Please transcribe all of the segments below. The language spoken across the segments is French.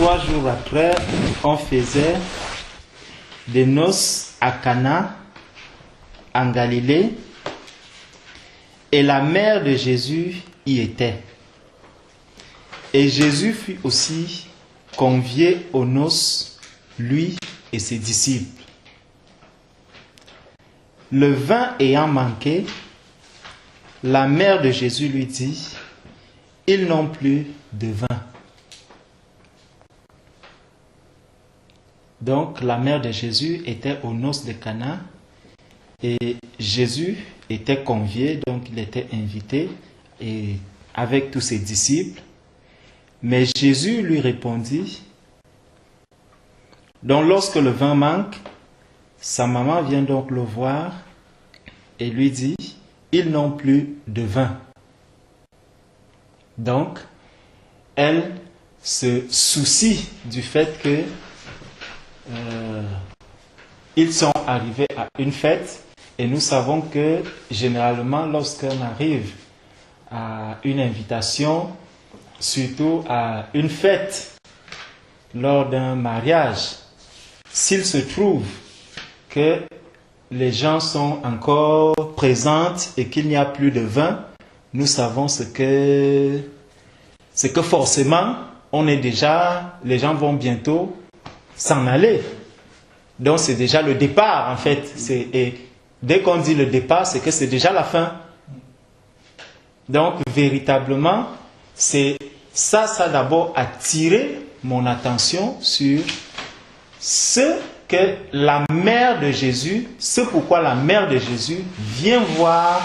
3 jours après, on faisait des noces à Cana, en Galilée, et la mère de Jésus y était. Et Jésus fut aussi convié aux noces, lui et ses disciples. Le vin ayant manqué, la mère de Jésus lui dit, « Ils n'ont plus de vin. » Donc la mère de Jésus était aux noces de Cana et Jésus était convié, donc il était invité et avec tous ses disciples. Mais Jésus lui répondit, donc lorsque le vin manque, sa maman vient donc le voir et lui dit, ils n'ont plus de vin. Donc, elle se soucie du fait que ils sont arrivés à une fête et nous savons que généralement lorsqu'on arrive à une invitation, surtout à une fête, lors d'un mariage, s'il se trouve que les gens sont encore présents et qu'il n'y a plus de vin, nous savons ce que forcément, les gens vont bientôt s'en aller. Donc c'est déjà le départ en fait. Et dès qu'on dit le départ, c'est que c'est déjà la fin. Donc véritablement, c'est ça d'abord attiré mon attention sur ce que la mère de Jésus, ce pourquoi la mère de Jésus vient voir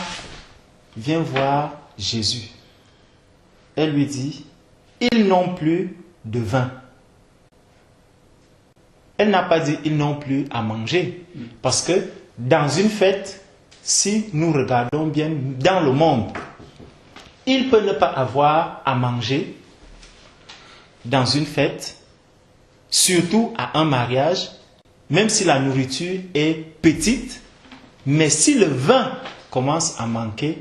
Jésus. Elle lui dit, ils n'ont plus de vin. Elle n'a pas dit ils n'ont plus à manger. Parce que dans une fête, si nous regardons bien dans le monde, il peut ne pas avoir à manger dans une fête, surtout à un mariage, même si la nourriture est petite, mais si le vin commence à manquer,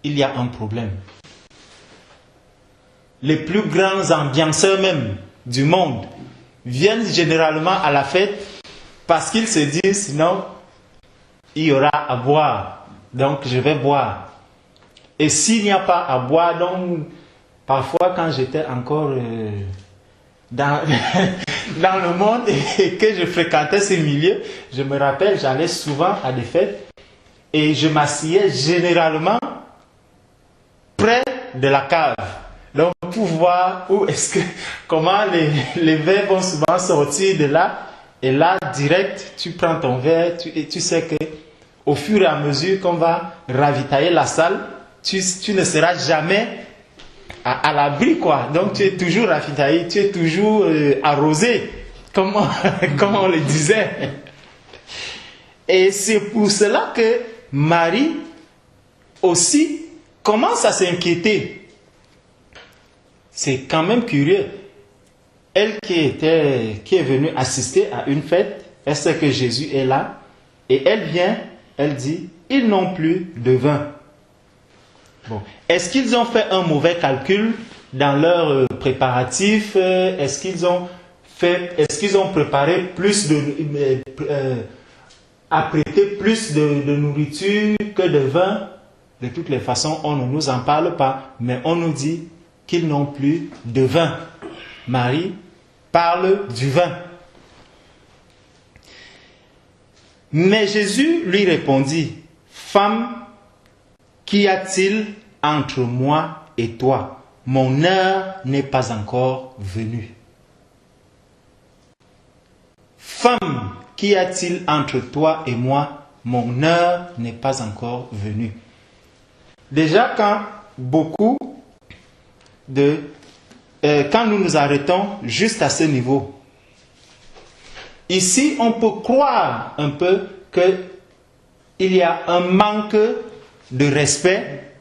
il y a un problème. Les plus grands ambianceurs même du monde viennent généralement à la fête parce qu'ils se disent non, il y aura à boire, donc je vais boire. Et s'il n'y a pas à boire, donc parfois quand j'étais encore dans le monde et que je fréquentais ces milieux, je me rappelle, j'allais souvent à des fêtes et je m'asseyais généralement près de la cave. Donc pour voir comment les verres vont souvent sortir de là. Et là, direct, tu prends ton verre et tu sais que au fur et à mesure qu'on va ravitailler la salle, tu ne seras jamais à l'abri, quoi. Donc tu es toujours ravitaillé, tu es toujours arrosé, comme on le disait. Et c'est pour cela que Marie aussi commence à s'inquiéter. C'est quand même curieux. Elle qui est venue assister à une fête, elle sait que Jésus est là, et elle vient, elle dit, ils n'ont plus de vin. Bon. Est-ce qu'ils ont fait un mauvais calcul dans leurs préparatifs? Est-ce qu'ils ont préparé plus apprêté plus de nourriture que de vin? De toutes les façons, on ne nous en parle pas, mais on nous dit qu'ils n'ont plus de vin. Marie parle du vin. Mais Jésus lui répondit, « Femme, qu'y a-t-il entre moi et toi? Mon heure n'est pas encore venue. » Femme, qu'y a-t-il entre toi et moi? Mon heure n'est pas encore venue. Déjà, quand nous nous arrêtons juste à ce niveau, ici, on peut croire un peu qu'il y a un manque de respect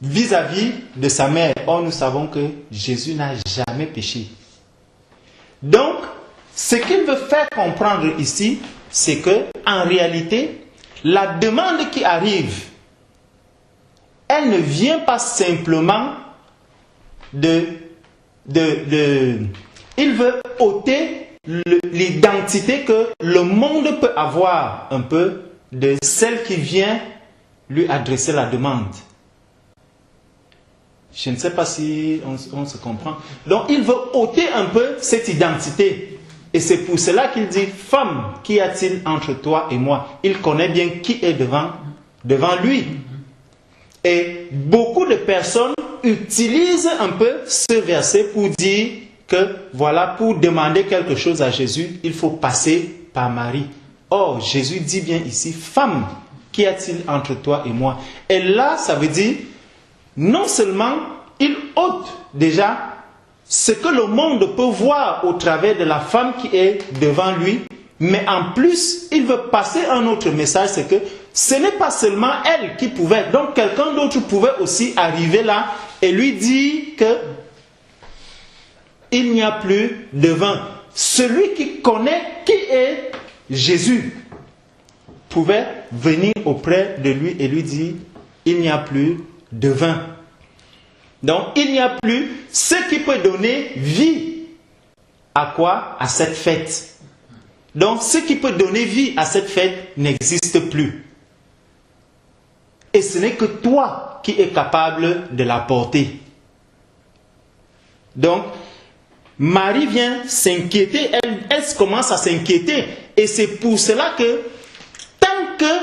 vis-à-vis de sa mère. Or, nous savons que Jésus n'a jamais péché. Donc, ce qu'il veut faire comprendre ici, c'est que, en réalité, la demande qui arrive, elle ne vient pas simplement de il veut ôter l'identité que le monde peut avoir un peu de celle qui vient lui adresser la demande. Je ne sais pas si on se comprend. Donc il veut ôter un peu cette identité. Et c'est pour cela qu'il dit, femme, qu'y a-t-il entre toi et moi? Il connaît bien qui est devant lui. Et beaucoup de personnes utilisent un peu ce verset pour dire que, voilà, pour demander quelque chose à Jésus, il faut passer par Marie. Or, Jésus dit bien ici, femme, qu'y a-t-il entre toi et moi? Et là, ça veut dire, non seulement il ôte déjà ce que le monde peut voir au travers de la femme qui est devant lui, mais en plus, il veut passer un autre message, c'est que ce n'est pas seulement elle qui pouvait, donc quelqu'un d'autre pouvait aussi arriver là et lui dire que il n'y a plus de vin. Celui qui connaît qui est Jésus pouvait venir auprès de lui et lui dire, il n'y a plus de vin. Donc, il n'y a plus ce qui peut donner vie à quoi? À cette fête. Donc, ce qui peut donner vie à cette fête n'existe plus. Et ce n'est que toi qui es capable de l'apporter. Donc, Marie vient s'inquiéter, elle commence à s'inquiéter. Et c'est pour cela que, tant que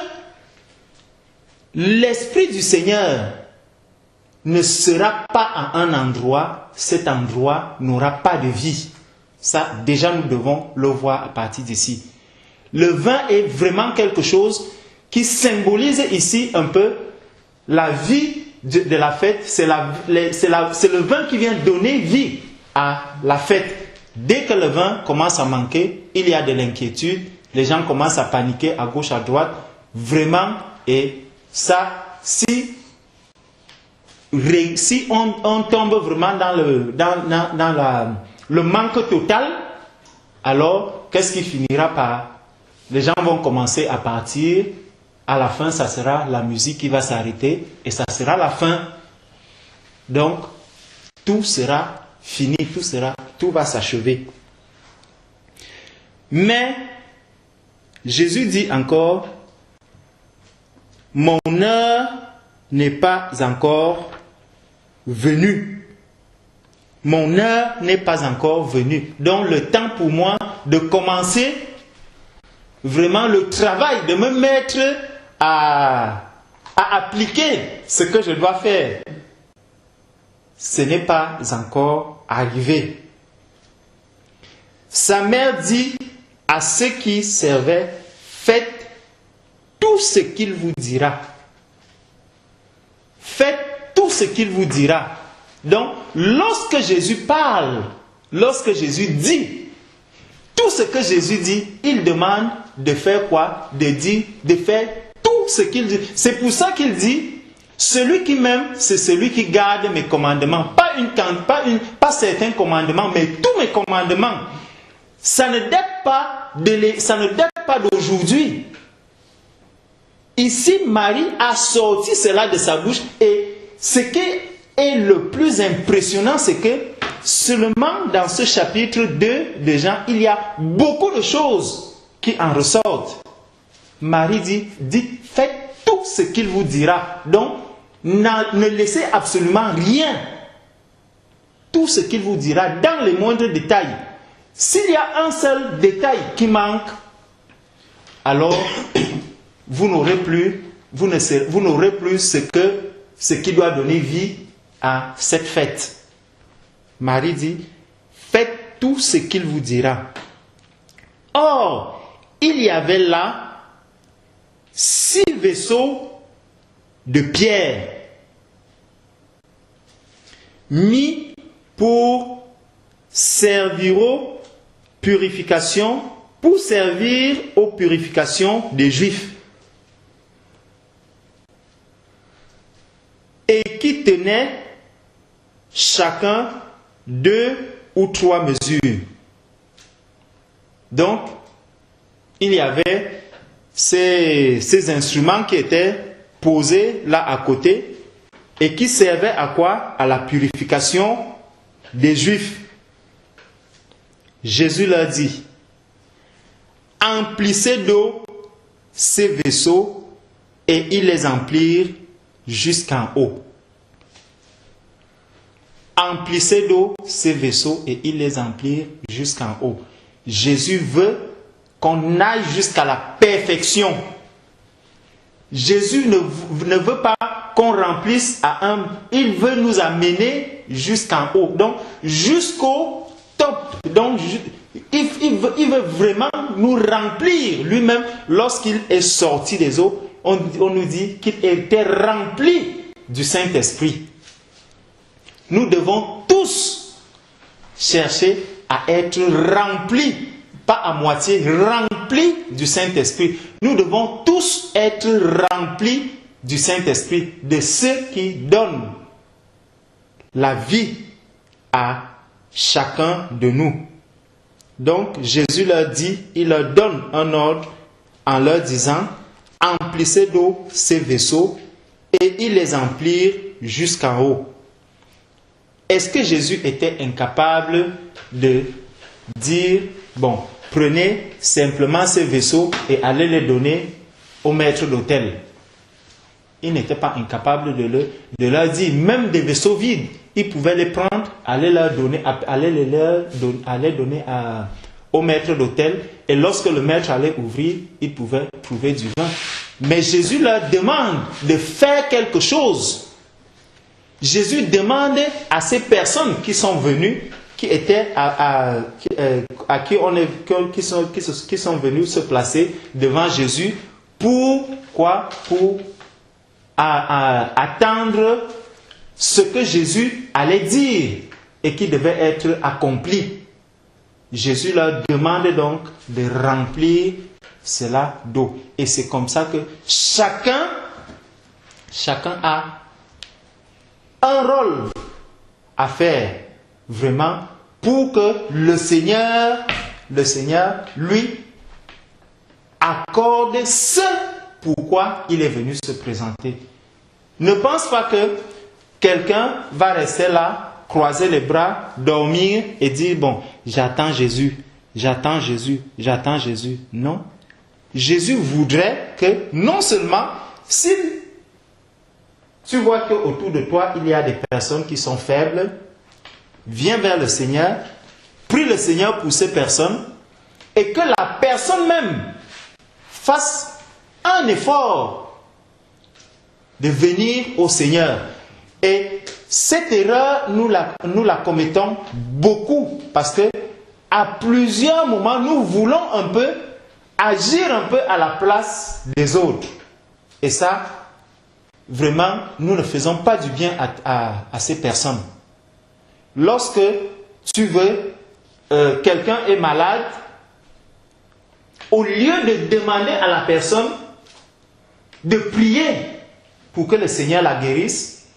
l'Esprit du Seigneur ne sera pas à un endroit, cet endroit n'aura pas de vie. Ça, déjà, nous devons le voir à partir d'ici. Le vin est vraiment quelque chose qui symbolise ici un peu la vie de la fête. C'est le vin qui vient donner vie à la fête. Dès que le vin commence à manquer, il y a de l'inquiétude. Les gens commencent à paniquer à gauche, à droite. Vraiment, et ça, si on tombe vraiment dans le manque total, alors qu'est-ce qui finira par... Les gens vont commencer à partir. À la fin, ça sera la musique qui va s'arrêter et ça sera la fin. Donc, tout sera fini, tout va s'achever. Mais, Jésus dit encore, mon heure n'est pas encore venue. Mon heure n'est pas encore venue. Donc, le temps pour moi de commencer vraiment le travail, de me mettre à appliquer ce que je dois faire, ce n'est pas encore arrivé. Sa mère dit à ceux qui servaient, faites tout ce qu'il vous dira. Faites tout ce qu'il vous dira. Donc, lorsque Jésus parle, lorsque Jésus dit, tout ce que Jésus dit, il demande de faire quoi? De dire, de faire tout ce qu'il dit. C'est pour ça qu'il dit, celui qui m'aime, c'est celui qui garde mes commandements. Pas certains commandements, mais tous mes commandements. Ça ne date pas d'aujourd'hui. Ici, Marie a sorti cela de sa bouche. Et ce qui est le plus impressionnant, c'est que seulement dans ce chapitre 2 de Jean, il y a beaucoup de choses qui en ressortent. Marie dit, dites, faites tout ce qu'il vous dira. Donc, ne laissez absolument rien. Tout ce qu'il vous dira dans les moindres détails. S'il y a un seul détail qui manque, alors vous n'aurez plus ce qui doit donner vie à cette fête. Marie dit, faites tout ce qu'il vous dira. Or, il y avait là 6 vaisseaux de pierre mis pour servir aux purifications des Juifs, et qui tenaient chacun 2 ou 3 mesures. Donc, il y avait ces instruments qui étaient posés là à côté et qui servaient à quoi? À la purification des Juifs. Jésus leur dit, emplissez d'eau ces vaisseaux, et ils les emplirent jusqu'en haut. Emplissez d'eau ces vaisseaux, et ils les emplirent jusqu'en haut. Jésus veut qu'on aille jusqu'à la perfection. Jésus ne veut pas qu'on remplisse à un... Il veut nous amener jusqu'en haut. Donc, jusqu'au top. Donc, il veut vraiment nous remplir lui-même. Lorsqu'il est sorti des eaux, on nous dit qu'il était rempli du Saint-Esprit. Nous devons tous chercher à être remplis, pas à moitié, remplis du Saint-Esprit. Nous devons tous être remplis du Saint-Esprit, de ceux qui donnent la vie à chacun de nous. Donc Jésus leur dit, il leur donne un ordre en leur disant, emplissez d'eau ces vaisseaux, et ils les emplirent jusqu'en haut. Est-ce que Jésus était incapable de dire, bon, prenez simplement ces vaisseaux et allez les donner au maître d'hôtel? Il n'était pas incapable de leur dire, même des vaisseaux vides, il pouvait les prendre, aller donner au maître d'hôtel, et lorsque le maître allait ouvrir, il pouvait trouver du vin. Mais Jésus leur demande de faire quelque chose. Jésus demande à ces personnes qui sont venues, qui sont venus se placer devant Jésus, pour quoi? Pour attendre ce que Jésus allait dire et qui devait être accompli. Jésus leur demande donc de remplir cela d'eau. Et c'est comme ça que chacun a un rôle à faire vraiment pour que le Seigneur, lui, accorde ce pourquoi il est venu se présenter. Ne pense pas que quelqu'un va rester là, croiser les bras, dormir et dire, bon, j'attends Jésus, j'attends Jésus, j'attends Jésus. Non. Jésus voudrait que, non seulement, si tu vois qu'autour de toi, il y a des personnes qui sont faibles, viens vers le Seigneur, prie le Seigneur pour ces personnes, et que la personne même fasse un effort de venir au Seigneur. Et cette erreur, nous la commettons beaucoup, parce que à plusieurs moments, nous voulons un peu agir un peu à la place des autres. Et ça, vraiment, nous ne faisons pas du bien à ces personnes. Lorsque tu veux, quelqu'un est malade, au lieu de demander à la personne de prier pour que le Seigneur la guérisse,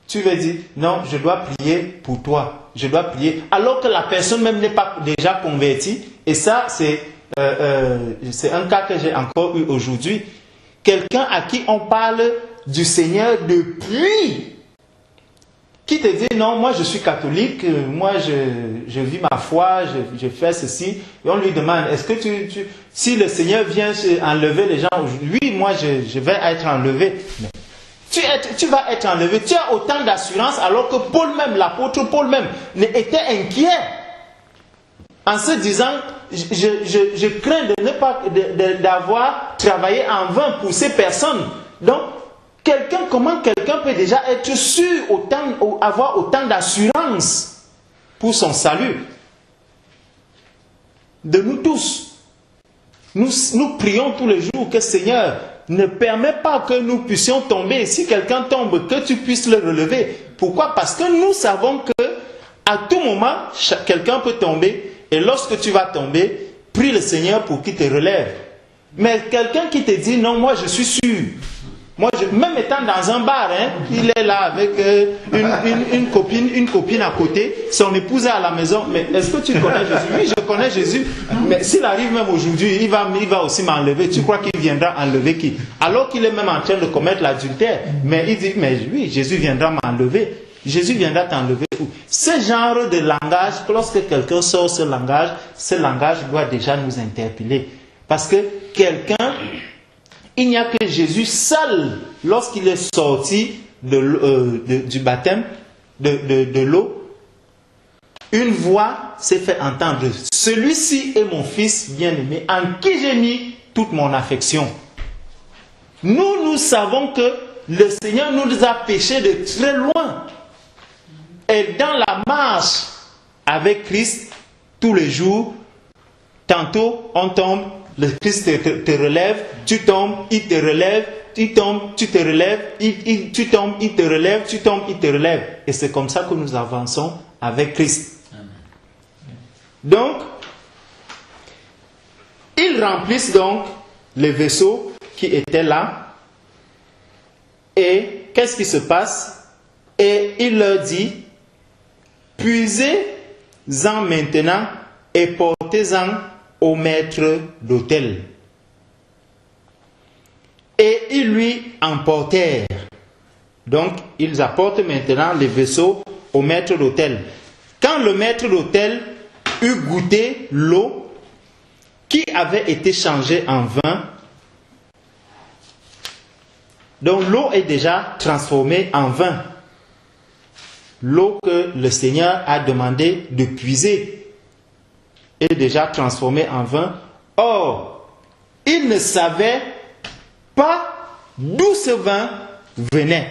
tu veux dire, non, je dois prier pour toi, je dois prier, alors que la personne même n'est pas déjà convertie. Et ça, c'est un cas que j'ai encore eu aujourd'hui. Quelqu'un à qui on parle du Seigneur depuis, qui te dit, non, moi je suis catholique, moi je vis ma foi, je fais ceci, et on lui demande, est-ce que si le Seigneur vient enlever les gens aujourd'hui, oui, moi je vais être enlevé. Mais tu vas être enlevé, tu as autant d'assurance, alors que Paul même, l'apôtre Paul même, était inquiet, en se disant, je crains de ne pas d'avoir travaillé en vain pour ces personnes. Donc, comment quelqu'un peut déjà être sûr, avoir autant d'assurance pour son salut? De nous tous, nous prions tous les jours que Seigneur, ne permet pas que nous puissions tomber. Si quelqu'un tombe, que tu puisses le relever. Pourquoi? Parce que nous savons que à tout moment, quelqu'un peut tomber. Et lorsque tu vas tomber, prie le Seigneur pour qu'il te relève. Mais quelqu'un qui te dit, non, moi je suis sûr. Moi, même étant dans un bar, il est là avec une copine à côté, son épouse est à la maison. Mais est-ce que tu connais Jésus? Oui, je connais Jésus. Mais s'il arrive même aujourd'hui, il va aussi m'enlever. Tu crois qu'il viendra enlever qui? Alors qu'il est même en train de commettre l'adultère. Mais il dit, mais oui, Jésus viendra m'enlever. Jésus viendra t'enlever où? Ce genre de langage, lorsque quelqu'un sort ce langage doit déjà nous interpeller. Parce que quelqu'un, il n'y a que Jésus seul, lorsqu'il est sorti du baptême, de l'eau, une voix s'est fait entendre. Celui-ci est mon fils bien-aimé, en qui j'ai mis toute mon affection. Nous savons que le Seigneur nous a péchés de très loin. Et dans la marche avec Christ, tous les jours, tantôt on tombe, le Christ te relève, tu tombes, il te relève, tu tombes, tu te relèves, tu tombes, il te relève, tu tombes, il te relève. Et c'est comme ça que nous avançons avec Christ. Donc, ils remplissent donc les vaisseaux qui étaient là. Et qu'est-ce qui se passe? Et il leur dit, puisez-en maintenant et portez-en au maître d'hôtel. Et ils lui emportèrent. Donc, ils apportent maintenant les vaisseaux au maître d'hôtel. Quand le maître d'hôtel eut goûté l'eau qui avait été changée en vin, donc l'eau est déjà transformée en vin. L'eau que le Seigneur a demandé de puiser est déjà transformée en vin. Or, il ne savait pas d'où ce vin venait.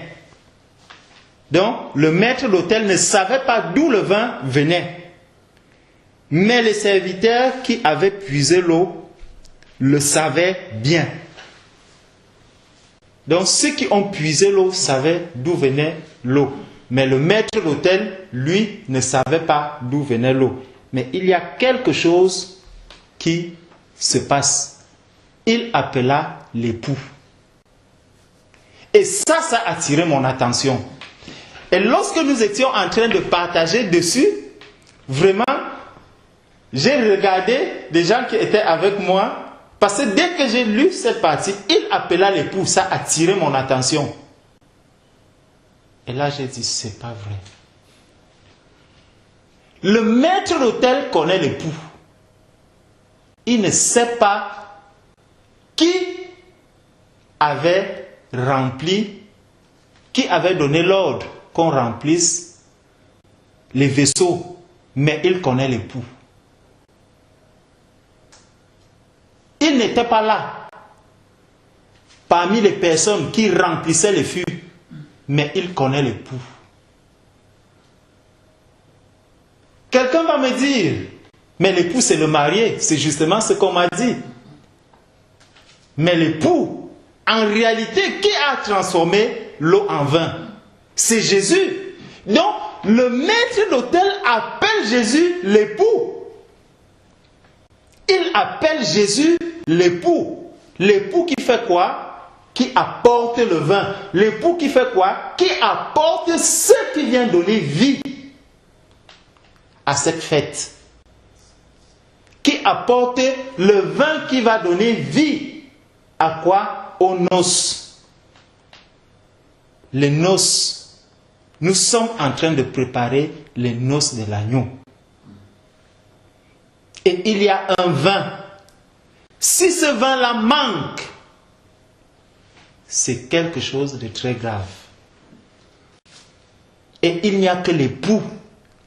Donc, le maître d'hôtel ne savait pas d'où le vin venait. Mais les serviteurs qui avaient puisé l'eau le savaient bien. Donc, ceux qui ont puisé l'eau savaient d'où venait l'eau. Mais le maître d'hôtel, lui, ne savait pas d'où venait l'eau. Mais il y a quelque chose qui se passe. Il appela l'époux. Et ça a attiré mon attention. Et lorsque nous étions en train de partager dessus, vraiment, j'ai regardé des gens qui étaient avec moi, parce que dès que j'ai lu cette partie, il appela l'époux, ça a attiré mon attention. Et là, j'ai dit, c'est pas vrai. Le maître d'hôtel connaît l'époux. Il ne sait pas qui avait rempli, qui avait donné l'ordre qu'on remplisse les vaisseaux, mais il connaît l'époux. Il n'était pas là parmi les personnes qui remplissaient les fûts, mais il connaît l'époux. Quelqu'un va me dire, mais l'époux c'est le marié, c'est justement ce qu'on m'a dit. Mais l'époux, en réalité, qui a transformé l'eau en vin? C'est Jésus. Donc, le maître d'hôtel appelle Jésus l'époux. Il appelle Jésus l'époux. L'époux qui fait quoi? Qui apporte le vin. L'époux qui fait quoi? Qui apporte ce qui vient donner vie à cette fête. Qui apporte le vin qui va donner vie à quoi? Aux noces. Les noces. Nous sommes en train de préparer les noces de l'agneau. Et il y a un vin. Si ce vin-là manque, c'est quelque chose de très grave. Et il n'y a que l'époux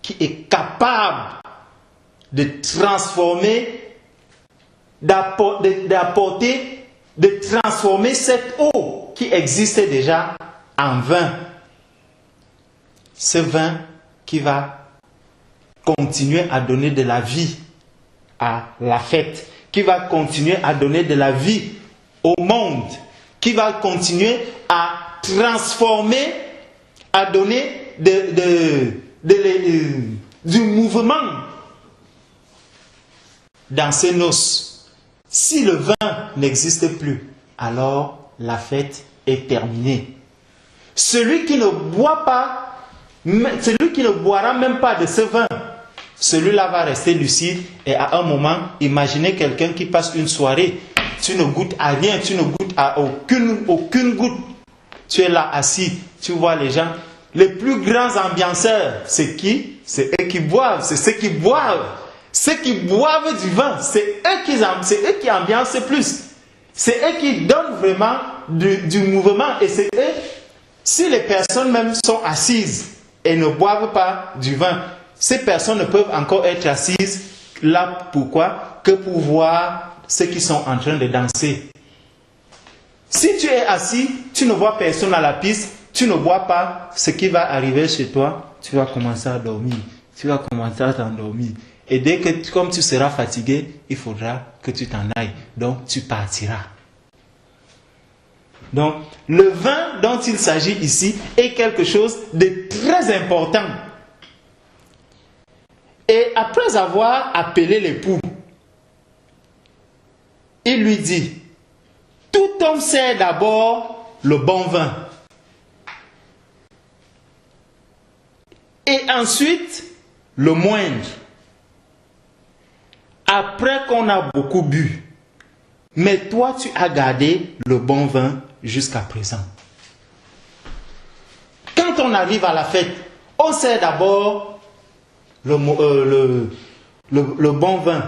qui est capable de transformer, d'apporter, de transformer cette eau qui existait déjà en vin. Ce vin qui va continuer à donner de la vie à la fête, qui va continuer à donner de la vie au monde, qui va continuer à transformer, à donner du mouvement dans ces noces. Si le vin n'existe plus, alors la fête est terminée. Celui qui ne boit pas, celui qui ne boira même pas de ce vin, celui-là va rester lucide et à un moment, imaginez quelqu'un qui passe une soirée, tu ne goûtes à rien, tu ne goûtes à aucune goutte. Tu es là assis, tu vois les gens, Les plus grands ambianceurs, c'est qui? C'est eux qui boivent, c'est ceux qui boivent. Ceux qui boivent du vin, c'est eux qui ambiancent plus. C'est eux qui donnent vraiment du mouvement. Et c'est eux, si les personnes même sont assises et ne boivent pas du vin, ces personnes ne peuvent encore être assises là. Pourquoi? Que pour voir ceux qui sont en train de danser. Si tu es assis, tu ne vois personne à la piste, tu ne vois pas ce qui va arriver chez toi, tu vas commencer à dormir. Tu vas commencer à t'endormir. Et dès que, comme tu seras fatigué, il faudra que tu t'en ailles. Donc, tu partiras. Donc, le vin dont il s'agit ici est quelque chose de très important. Et après avoir appelé l'époux, il lui dit, tout homme sert d'abord le bon vin. Et ensuite, le moindre. Après qu'on a beaucoup bu. Mais toi, tu as gardé le bon vin jusqu'à présent. Quand on arrive à la fête, on sert d'abord le bon vin.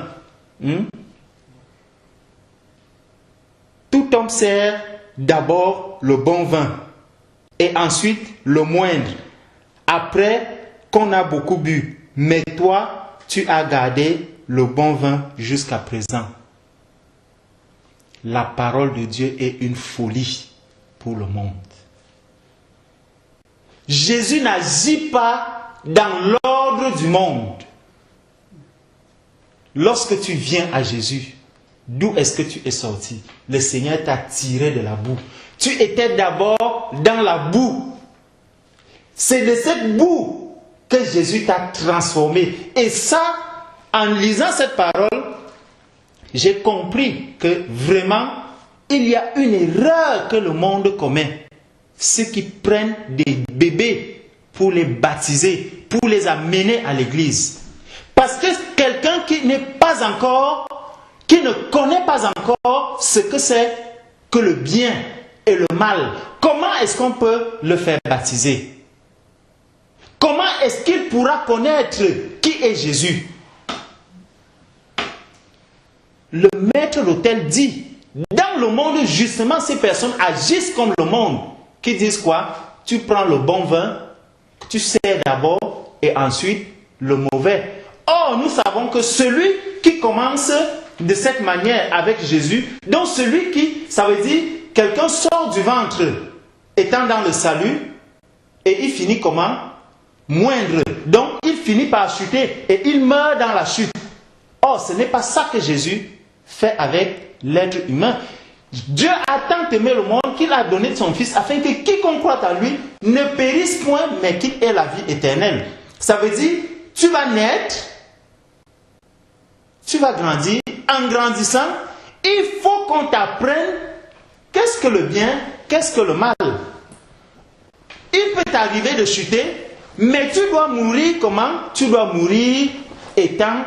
Tout homme sert d'abord le bon vin et ensuite le moindre, après qu'on a beaucoup bu. Mais toi, tu as gardé le bon vin jusqu'à présent. La parole de Dieu est une folie pour le monde. Jésus n'agit pas dans l'ordre du monde. Lorsque tu viens à Jésus, d'où est-ce que tu es sorti? Le Seigneur t'a tiré de la boue. Tu étais d'abord dans la boue. C'est de cette boue que Jésus t'a transformé. Et ça, en lisant cette parole, j'ai compris que vraiment, il y a une erreur que le monde commet. Ceux qui prennent des bébés pour les baptiser, pour les amener à l'église. Parce que quelqu'un qui n'est pas encore, qui ne connaît pas encore ce que c'est que le bien et le mal, comment est-ce qu'on peut le faire baptiser? Comment est-ce qu'il pourra connaître qui est Jésus? Le maître d'hôtel dit, dans le monde, justement, ces personnes agissent comme le monde. Qui disent quoi? Tu prends le bon vin, tu sers d'abord et ensuite le mauvais. Or, nous savons que celui qui commence de cette manière avec Jésus, donc celui qui, ça veut dire, quelqu'un sort du ventre étant dans le salut et il finit comment? Moindre. Donc, il finit par chuter et il meurt dans la chute. Or, ce n'est pas ça que Jésus fait avec l'être humain. Dieu a tant aimé le monde qu'il a donné son Fils afin que quiconque croit à lui ne périsse point, mais qu'il ait la vie éternelle. Ça veut dire, tu vas naître, tu vas grandir. En grandissant, il faut qu'on t'apprenne qu'est-ce que le bien, qu'est-ce que le mal. Il peut t'arriver de chuter, mais tu dois mourir comment? Tu dois mourir étant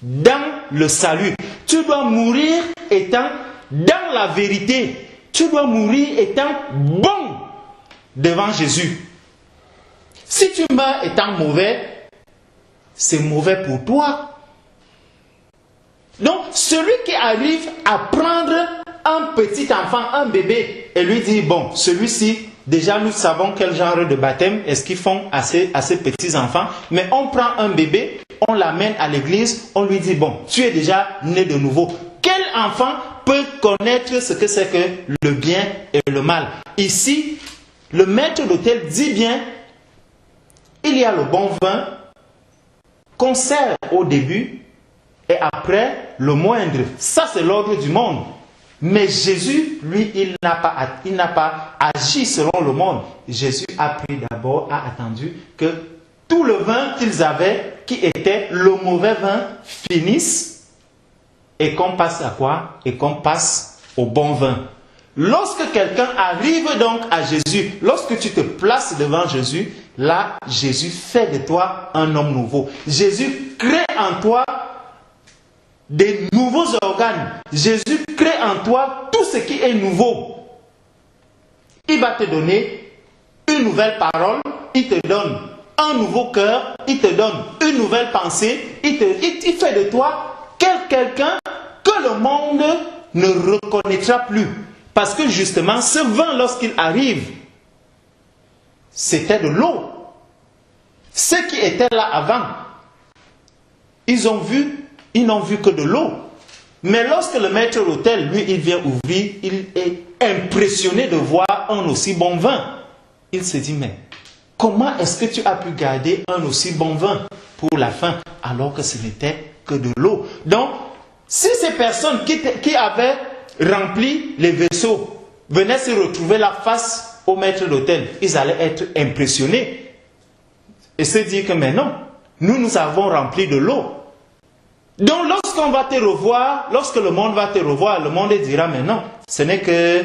dans le salut. Tu dois mourir étant dans la vérité. Tu dois mourir étant bon devant Jésus. Si tu meurs étant mauvais, c'est mauvais pour toi. Donc, celui qui arrive à prendre un petit enfant, un bébé, et lui dire, bon, celui-ci, déjà nous savons quel genre de baptême est-ce qu'ils font à ces petits enfants, mais on prend un bébé, on l'amène à l'église, on lui dit, bon, tu es déjà né de nouveau. Quel enfant peut connaître ce que c'est que le bien et le mal? Ici, le maître d'hôtel dit bien, il y a le bon vin qu'on sert au début et après le moindre. Ça, c'est l'ordre du monde. Mais Jésus, lui, il n'a pas agi selon le monde. Jésus a pris d'abord, a attendu que tout le vin qu'ils avaient, qui était le mauvais vin, finisse et qu'on passe à quoi? Et qu'on passe au bon vin. Lorsque quelqu'un arrive donc à Jésus, lorsque tu te places devant Jésus, là, Jésus fait de toi un homme nouveau. Jésus crée en toi des nouveaux organes. Jésus crée en toi tout ce qui est nouveau. Il va te donner une nouvelle parole, il te donne un nouveau cœur, il te donne une nouvelle pensée, il fait de toi quelqu'un que le monde ne reconnaîtra plus. Parce que justement, ce vin, lorsqu'il arrive, c'était de l'eau. Ceux qui étaient là avant, ils n'ont vu que de l'eau. Mais lorsque le maître d'hôtel, lui, il vient ouvrir, il est impressionné de voir un aussi bon vin. Il se dit, mais comment est-ce que tu as pu garder un aussi bon vin pour la fin, alors que ce n'était que de l'eau? Donc, si ces personnes qui avaient rempli les vaisseaux venaient se retrouver là face au maître d'hôtel, ils allaient être impressionnés et se dire que, mais non, nous avons rempli de l'eau. Donc, lorsqu'on va te revoir, lorsque le monde va te revoir, le monde dira, mais non, ce n'est que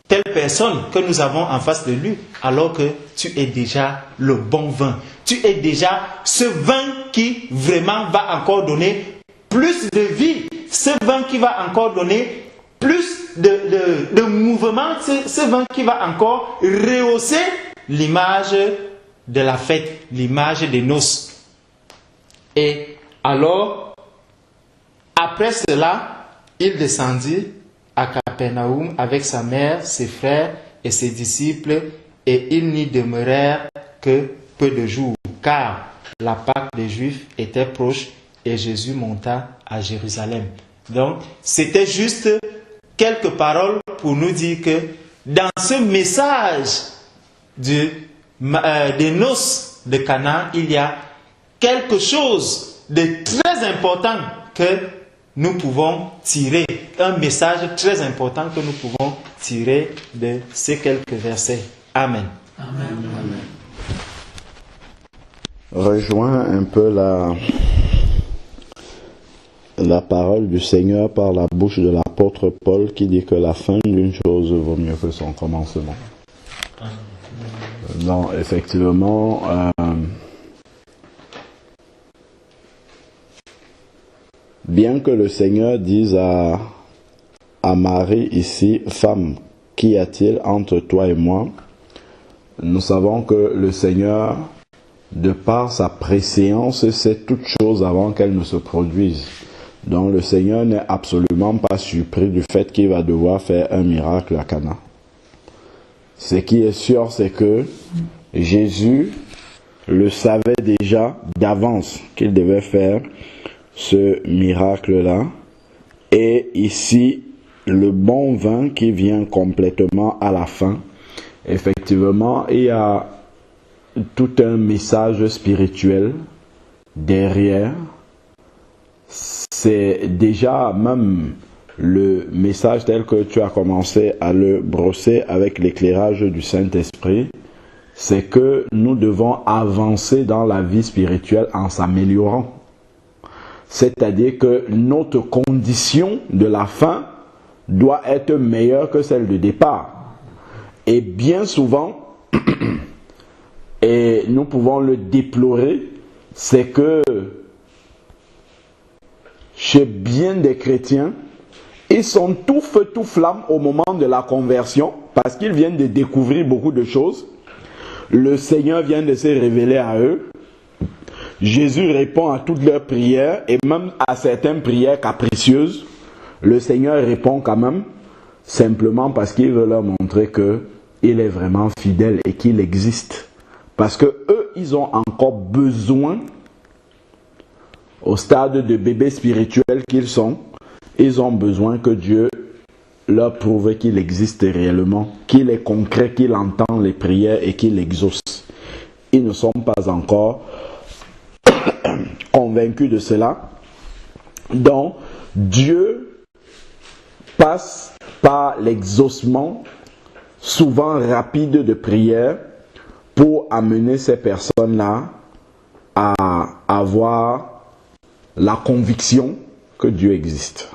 telle personne que nous avons en face de lui, alors que tu es déjà le bon vin. Tu es déjà ce vin qui vraiment va encore donner plus de vie, ce vin qui va encore donner plus de mouvement, ce vin qui va encore rehausser l'image de la fête, l'image des noces. Et alors, après cela, il descendit à Capernaum avec sa mère, ses frères et ses disciples, et ils n'y demeurèrent que peu de jours, car la Pâque des Juifs était proche et Jésus monta à Jérusalem. Donc, c'était juste quelques paroles pour nous dire que dans ce message des noces de Cana, il y a quelque chose de très important que nous pouvons tirer, un message très important que nous pouvons tirer de ces quelques versets. Amen. Amen. Rejoins un peu la parole du Seigneur par la bouche de l'apôtre Paul qui dit que la fin d'une chose vaut mieux que son commencement. Non, effectivement, bien que le Seigneur dise à Marie ici, femme, qu'y a-t-il entre toi et moi? Nous savons que le Seigneur, de par sa préséance, sait toutes choses avant qu'elles ne se produisent. Donc le Seigneur n'est absolument pas surpris du fait qu'il va devoir faire un miracle à Cana. Ce qui est sûr, c'est que Jésus le savait déjà d'avance qu'il devait faire ce miracle-là. Et ici, le bon vin qui vient complètement à la fin. Effectivement, il y a tout un message spirituel derrière. C'est déjà même le message tel que tu as commencé à le brosser avec l'éclairage du Saint-Esprit. C'est que nous devons avancer dans la vie spirituelle en s'améliorant. C'est-à-dire que notre condition de la fin doit être meilleure que celle de départ. Et bien souvent, et nous pouvons le déplorer, c'est que chez bien des chrétiens, ils sont tout feu, tout flamme au moment de la conversion, parce qu'ils viennent de découvrir beaucoup de choses. Le Seigneur vient de se révéler à eux. Jésus répond à toutes leurs prières, et même à certaines prières capricieuses. Le Seigneur répond quand même, simplement parce qu'il veut leur montrer qu'il est vraiment fidèle et qu'il existe. Parce que eux, ils ont encore besoin, au stade de bébés spirituels qu'ils sont, ils ont besoin que Dieu leur prouve qu'il existe réellement, qu'il est concret, qu'il entend les prières et qu'il exauce. Ils ne sont pas encore convaincus de cela. Donc, Dieu passe par l'exaucement souvent rapide de prières pour amener ces personnes-là à avoir la conviction que Dieu existe,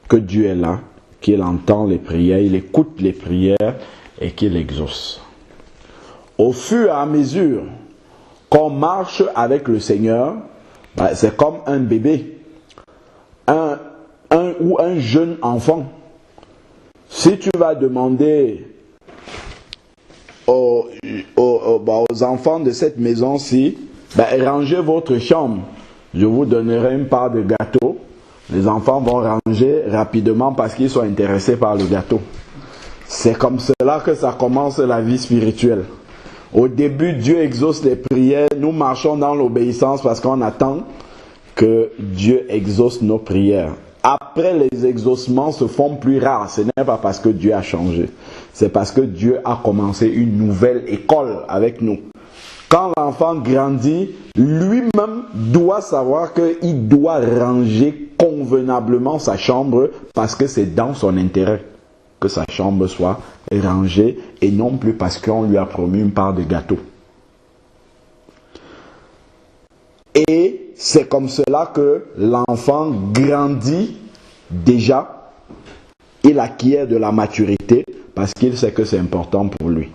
que Dieu est là, qu'il entend les prières, il écoute les prières et qu'il exauce. Au fur et à mesure qu'on marche avec le Seigneur, c'est comme un bébé, ou un jeune enfant. Si tu vas demander aux enfants de cette maison-ci, rangez votre chambre. Je vous donnerai une part de gâteau. Les enfants vont ranger rapidement parce qu'ils sont intéressés par le gâteau. C'est comme cela que ça commence la vie spirituelle. Au début, Dieu exauce les prières. Nous marchons dans l'obéissance parce qu'on attend que Dieu exauce nos prières. Après, les exaucements se font plus rares. Ce n'est pas parce que Dieu a changé. C'est parce que Dieu a commencé une nouvelle école avec nous. Quand l'enfant grandit, lui-même doit savoir qu'il doit ranger convenablement sa chambre parce que c'est dans son intérêt que sa chambre soit rangée et non plus parce qu'on lui a promis une part de gâteau. Et c'est comme cela que l'enfant grandit déjà, il acquiert de la maturité parce qu'il sait que c'est important pour lui.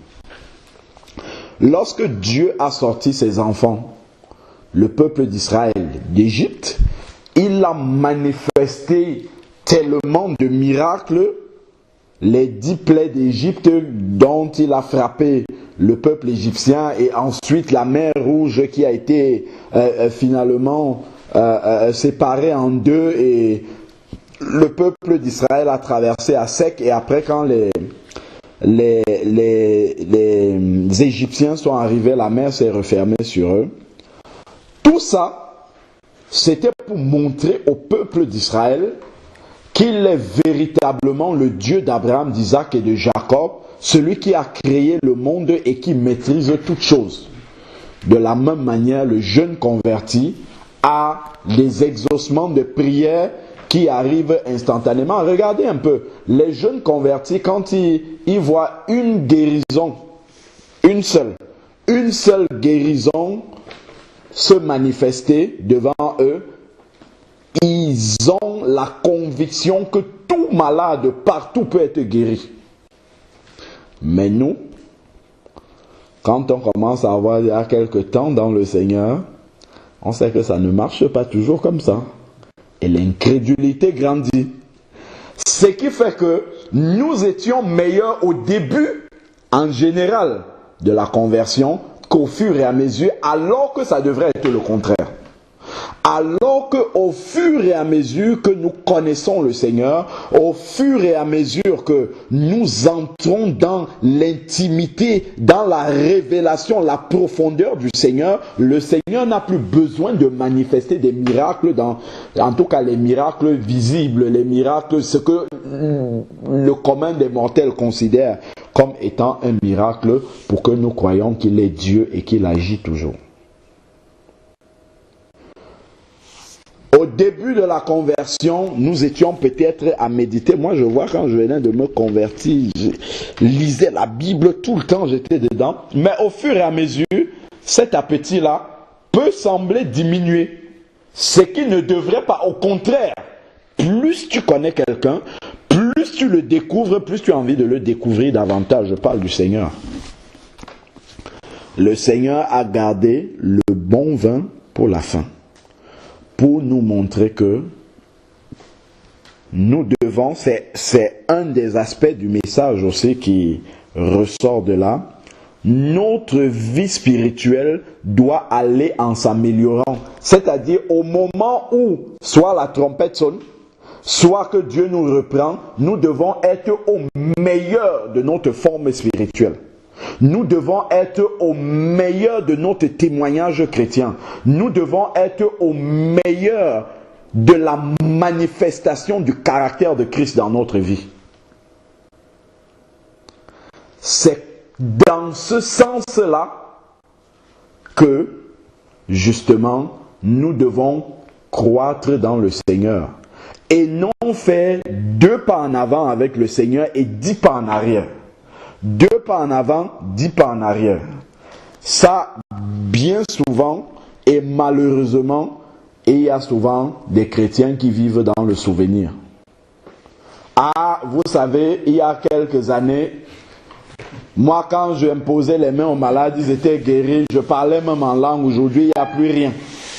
Lorsque Dieu a sorti ses enfants, le peuple d'Israël d'Égypte, il a manifesté tellement de miracles, les 10 plaies d'Égypte dont il a frappé le peuple égyptien et ensuite la mer Rouge qui a été finalement séparée en deux et le peuple d'Israël a traversé à sec et après quand les Égyptiens sont arrivés, la mer s'est refermée sur eux. Tout ça, c'était pour montrer au peuple d'Israël qu'il est véritablement le Dieu d'Abraham, d'Isaac et de Jacob, celui qui a créé le monde et qui maîtrise toutes choses. De la même manière, le jeune converti a des exaucements de prière qui arrivent instantanément. Regardez un peu, les jeunes convertis, quand ils voient une guérison, une seule guérison se manifester devant eux, ils ont la conviction que tout malade partout peut être guéri. Mais nous, quand on commence à avoir il y a quelque temps dans le Seigneur, on sait que ça ne marche pas toujours comme ça. Et l'incrédulité grandit. Ce qui fait que nous étions meilleurs au début, en général, de la conversion, qu'au fur et à mesure, alors que ça devrait être le contraire. Alors qu'au fur et à mesure que nous connaissons le Seigneur, au fur et à mesure que nous entrons dans l'intimité, dans la révélation, la profondeur du Seigneur, le Seigneur n'a plus besoin de manifester des miracles, en tout cas les miracles visibles, les miracles, ce que le commun des mortels considère comme étant un miracle pour que nous croyions qu'il est Dieu et qu'il agit toujours. Au début de la conversion, nous étions peut-être à méditer. Moi, je vois quand je venais de me convertir, je lisais la Bible tout le temps, j'étais dedans. Mais au fur et à mesure, cet appétit-là peut sembler diminuer. Ce qui ne devrait pas, au contraire, plus tu connais quelqu'un, plus tu le découvres, plus tu as envie de le découvrir davantage. Je parle du Seigneur. Le Seigneur a gardé le bon vin pour la fin, pour nous montrer que nous devons, c'est un des aspects du message aussi qui ressort de là, notre vie spirituelle doit aller en s'améliorant. C'est-à-dire au moment où soit la trompette sonne, soit que Dieu nous reprend, nous devons être au meilleur de notre forme spirituelle. Nous devons être au meilleur de notre témoignage chrétien. Nous devons être au meilleur de la manifestation du caractère de Christ dans notre vie. C'est dans ce sens-là que, justement, nous devons croître dans le Seigneur. Et non faire 2 pas en avant avec le Seigneur et 10 pas en arrière. 2 pas en avant, 10 pas en arrière. Ça, bien souvent, et malheureusement, il y a souvent des chrétiens qui vivent dans le souvenir. Ah, vous savez, il y a quelques années, moi quand je imposais les mains aux malades, ils étaient guéris, je parlais même en langue, aujourd'hui il n'y a plus rien.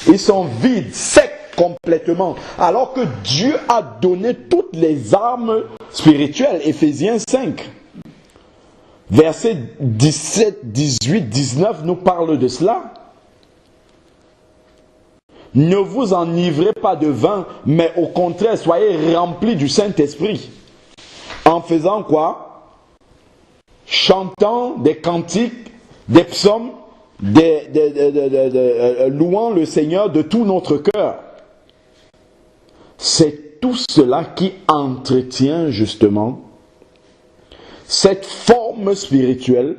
Ils sont vides, secs complètement. Alors que Dieu a donné toutes les armes spirituelles, Éphésiens 5. Versets 17, 18, 19 nous parlent de cela. Ne vous enivrez pas de vin, mais au contraire, soyez remplis du Saint-Esprit. En faisant quoi? Chantant des cantiques, des psaumes, louant le Seigneur de tout notre cœur. C'est tout cela qui entretient justement cette forme spirituelle,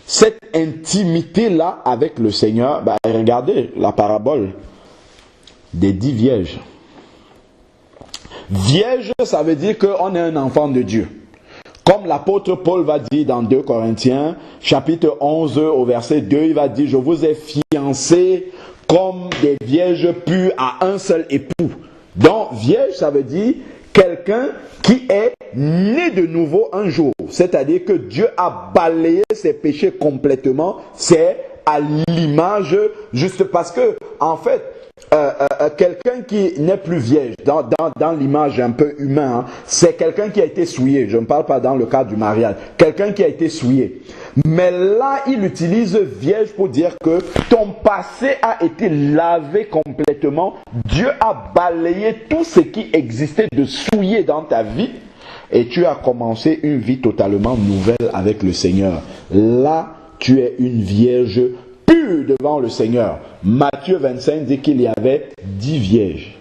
cette intimité-là avec le Seigneur. Regardez la parabole des 10 vierges. Vierge, ça veut dire qu'on est un enfant de Dieu. Comme l'apôtre Paul va dire dans 2 Corinthiens, chapitre 11, au verset 2, il va dire « Je vous ai fiancés comme des vierges pures à un seul époux. » Donc, vierge, ça veut dire quelqu'un qui est né de nouveau un jour. C'est-à-dire que Dieu a balayé ses péchés complètement. C'est à l'image, juste parce que, en fait, quelqu'un qui n'est plus vierge, dans l'image un peu humaine, c'est quelqu'un qui a été souillé. Je ne parle pas dans le cadre du mariage. Quelqu'un qui a été souillé. Mais là, il utilise vierge pour dire que ton passé a été lavé complètement. Dieu a balayé tout ce qui existait de souillé dans ta vie. Et tu as commencé une vie totalement nouvelle avec le Seigneur. Là, tu es une vierge pure devant le Seigneur. Matthieu 25 dit qu'il y avait 10 vierges.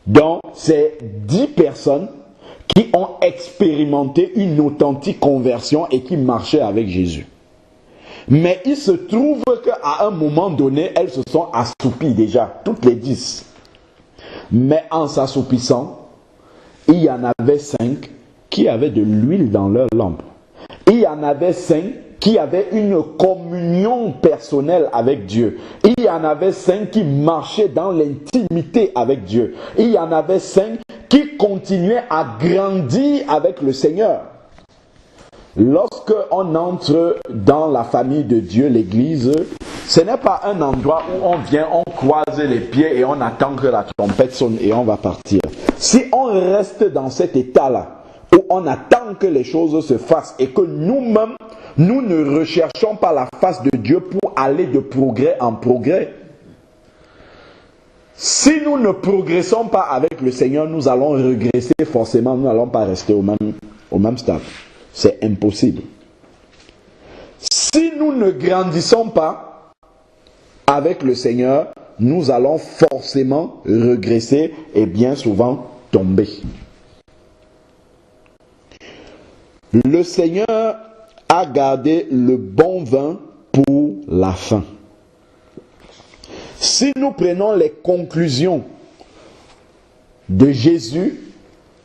Donc, c'est 10 personnes qui ont expérimenté une authentique conversion et qui marchaient avec Jésus. Mais il se trouve qu'à un moment donné, elles se sont assoupies déjà, toutes les 10. Mais en s'assoupissant, il y en avait 5 qui avaient de l'huile dans leur lampe. Il y en avait 5 qui avaient une communion personnelle avec Dieu. Il y en avait 5 qui marchaient dans l'intimité avec Dieu. Il y en avait 5 qui continuaient à grandir avec le Seigneur. Lorsque on entre dans la famille de Dieu, l'église, ce n'est pas un endroit où on vient, on croise les pieds et on attend que la trompette sonne et on va partir. Si on reste dans cet état-là, où on attend que les choses se fassent et que nous-mêmes, nous ne recherchons pas la face de Dieu pour aller de progrès en progrès. Si nous ne progressons pas avec le Seigneur, nous allons régresser forcément, nous n'allons pas rester au même stade. C'est impossible. Si nous ne grandissons pas avec le Seigneur, nous allons forcément régresser et bien souvent tomber. Le Seigneur a gardé le bon vin pour la fin. Si nous prenons les conclusions de Jésus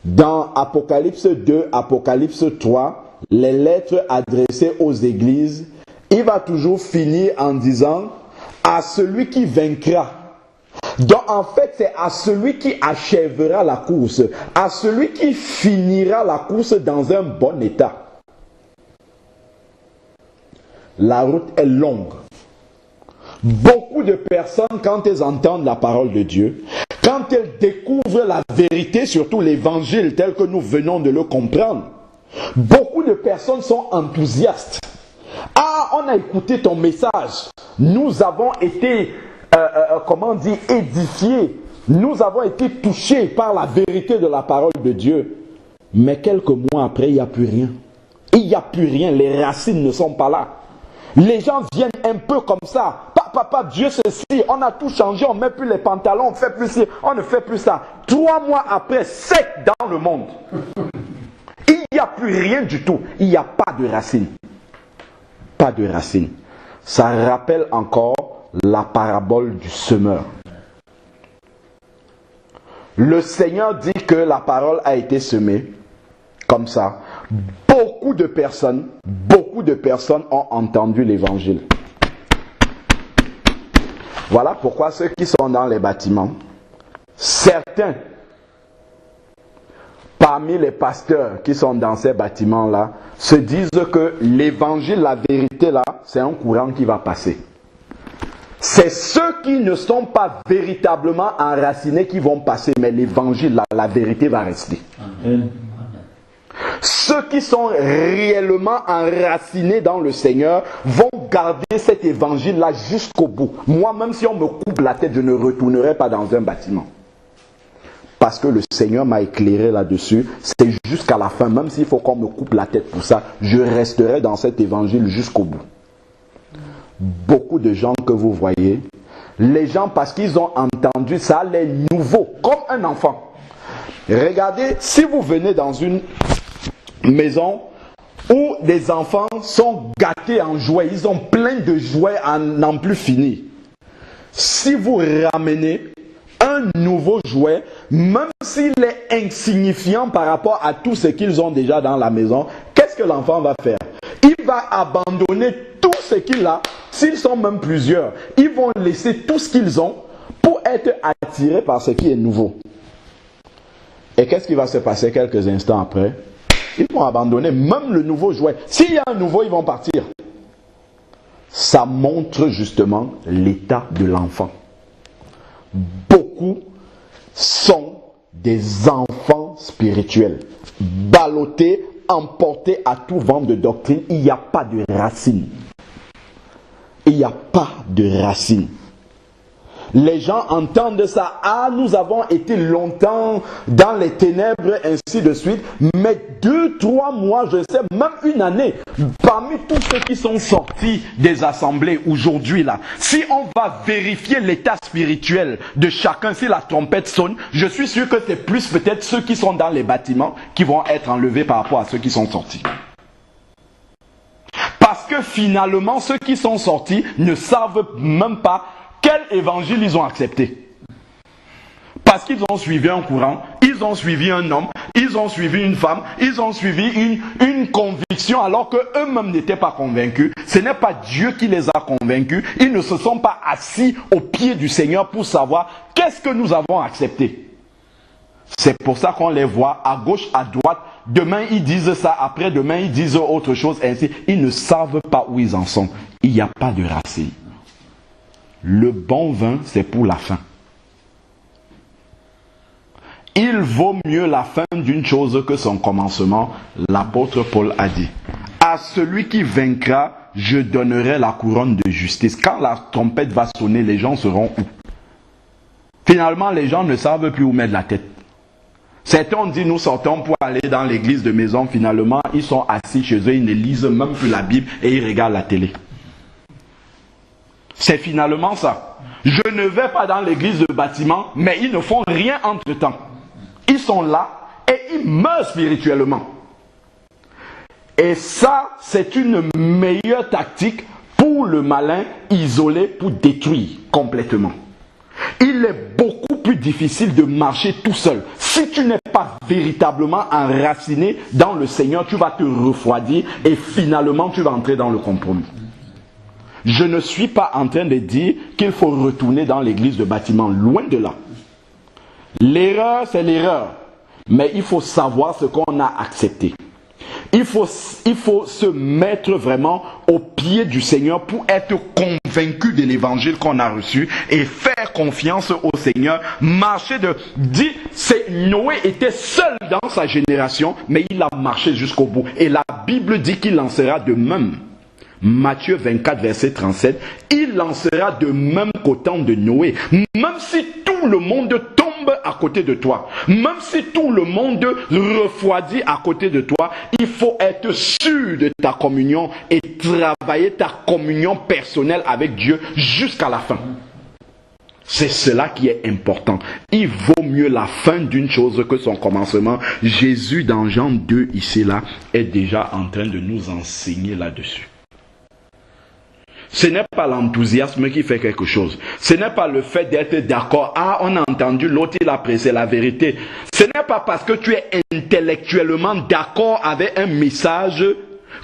dans Apocalypse 2, Apocalypse 3, les lettres adressées aux églises, il va toujours finir en disant « à celui qui vaincra ». Donc en fait, c'est à celui qui achèvera la course, à celui qui finira la course dans un bon état. La route est longue. Beaucoup de personnes, quand elles entendent la parole de Dieu, quand elles découvrent la vérité, surtout l'évangile tel que nous venons de le comprendre, beaucoup de personnes sont enthousiastes. Ah, on a écouté ton message. Nous avons été édifiés. Nous avons été touchés par la vérité de la parole de Dieu. Mais quelques mois après, il n'y a plus rien. Il n'y a plus rien. Les racines ne sont pas là. Les gens viennent un peu comme ça. Papa, Dieu ceci, on a tout changé, on ne met plus les pantalons, on ne fait plus ci, on ne fait plus ça. 3 mois après, sec dans le monde. Il n'y a plus rien du tout. Il n'y a pas de racines. Pas de racines. Ça rappelle encore la parabole du semeur. Le Seigneur dit que la parole a été semée comme ça. Beaucoup de personnes ont entendu l'évangile. Voilà pourquoi ceux qui sont dans les bâtiments, certains parmi les pasteurs qui sont dans ces bâtiments-là se disent que l'évangile, la vérité là, c'est un courant qui va passer. C'est ceux qui ne sont pas véritablement enracinés qui vont passer, mais l'évangile, la vérité va rester. Amen. Ceux qui sont réellement enracinés dans le Seigneur vont garder cet évangile-là jusqu'au bout. Moi, même si on me coupe la tête, je ne retournerai pas dans un bâtiment. Parce que le Seigneur m'a éclairé là-dessus. C'est jusqu'à la fin. Même s'il faut qu'on me coupe la tête pour ça, je resterai dans cet évangile jusqu'au bout. Beaucoup de gens que vous voyez, les gens, parce qu'ils ont entendu ça, les nouveaux, comme un enfant. Regardez, si vous venez dans une maison où des enfants sont gâtés en jouets, ils ont plein de jouets à n'en plus finir. Si vous ramenez un nouveau jouet, même s'il est insignifiant par rapport à tout ce qu'ils ont déjà dans la maison, qu'est-ce que l'enfant va faire? Il va abandonner tout ce qu'il a, s'ils sont même plusieurs. Ils vont laisser tout ce qu'ils ont pour être attirés par ce qui est nouveau. Et qu'est-ce qui va se passer quelques instants après? Ils vont abandonner même le nouveau jouet. S'il y a un nouveau, ils vont partir. Ça montre justement l'état de l'enfant. Beaucoup sont des enfants spirituels, ballottés, emportés à tout vent de doctrine. Il n'y a pas de racine. Il n'y a pas de racine. Les gens entendent ça. Ah, nous avons été longtemps dans les ténèbres, ainsi de suite. Mais 2-3 mois, je sais, même une année, parmi tous ceux qui sont sortis des assemblées aujourd'hui là, si on va vérifier l'état spirituel de chacun, si la trompette sonne, je suis sûr que c'est plus peut-être ceux qui sont dans les bâtiments qui vont être enlevés par rapport à ceux qui sont sortis. Parce que finalement, ceux qui sont sortis ne savent même pas quel évangile ils ont accepté. Parce qu'ils ont suivi un courant, ils ont suivi un homme, ils ont suivi une femme, ils ont suivi une conviction alors qu'eux-mêmes n'étaient pas convaincus. Ce n'est pas Dieu qui les a convaincus. Ils ne se sont pas assis au pied du Seigneur pour savoir qu'est-ce que nous avons accepté. C'est pour ça qu'on les voit à gauche, à droite. Demain ils disent ça, après-demain ils disent autre chose, ainsi. Ils ne savent pas où ils en sont. Il n'y a pas de racine. Le bon vin, c'est pour la fin. Il vaut mieux la fin d'une chose que son commencement, l'apôtre Paul a dit. À celui qui vaincra, je donnerai la couronne de justice. Quand la trompette va sonner, les gens seront où? Finalement, les gens ne savent plus où mettre la tête. Certains ont dit, nous sortons pour aller dans l'église de maison. Finalement, ils sont assis chez eux, ils ne lisent même plus la Bible et ils regardent la télé. C'est finalement ça. Je ne vais pas dans l'église de bâtiment, mais ils ne font rien entre-temps. Ils sont là et ils meurent spirituellement. Et ça, c'est une meilleure tactique pour le malin isolé pour détruire complètement. Il est beaucoup plus difficile de marcher tout seul. Si tu n'es pas véritablement enraciné dans le Seigneur, tu vas te refroidir et finalement tu vas entrer dans le compromis. Je ne suis pas en train de dire qu'il faut retourner dans l'église de bâtiment, loin de là. L'erreur, c'est l'erreur. Mais il faut savoir ce qu'on a accepté. Il faut se mettre vraiment au pied du Seigneur pour être convaincu de l'évangile qu'on a reçu et faire confiance au Seigneur. Marcher Noé était seul dans sa génération, mais il a marché jusqu'au bout. Et la Bible dit qu'il en sera de même. Matthieu 24, verset 37, il en sera de même qu'au temps de Noé. Même si tout le monde tombe à côté de toi, même si tout le monde refroidit à côté de toi, il faut être sûr de ta communion et travailler ta communion personnelle avec Dieu jusqu'à la fin. C'est cela qui est important. Il vaut mieux la fin d'une chose que son commencement. Jésus, dans Jean 2, ici, là, est déjà en train de nous enseigner là-dessus. Ce n'est pas l'enthousiasme qui fait quelque chose. Ce n'est pas le fait d'être d'accord. Ah, on a entendu, l'autre il a pressé la vérité. Ce n'est pas parce que tu es intellectuellement d'accord avec un message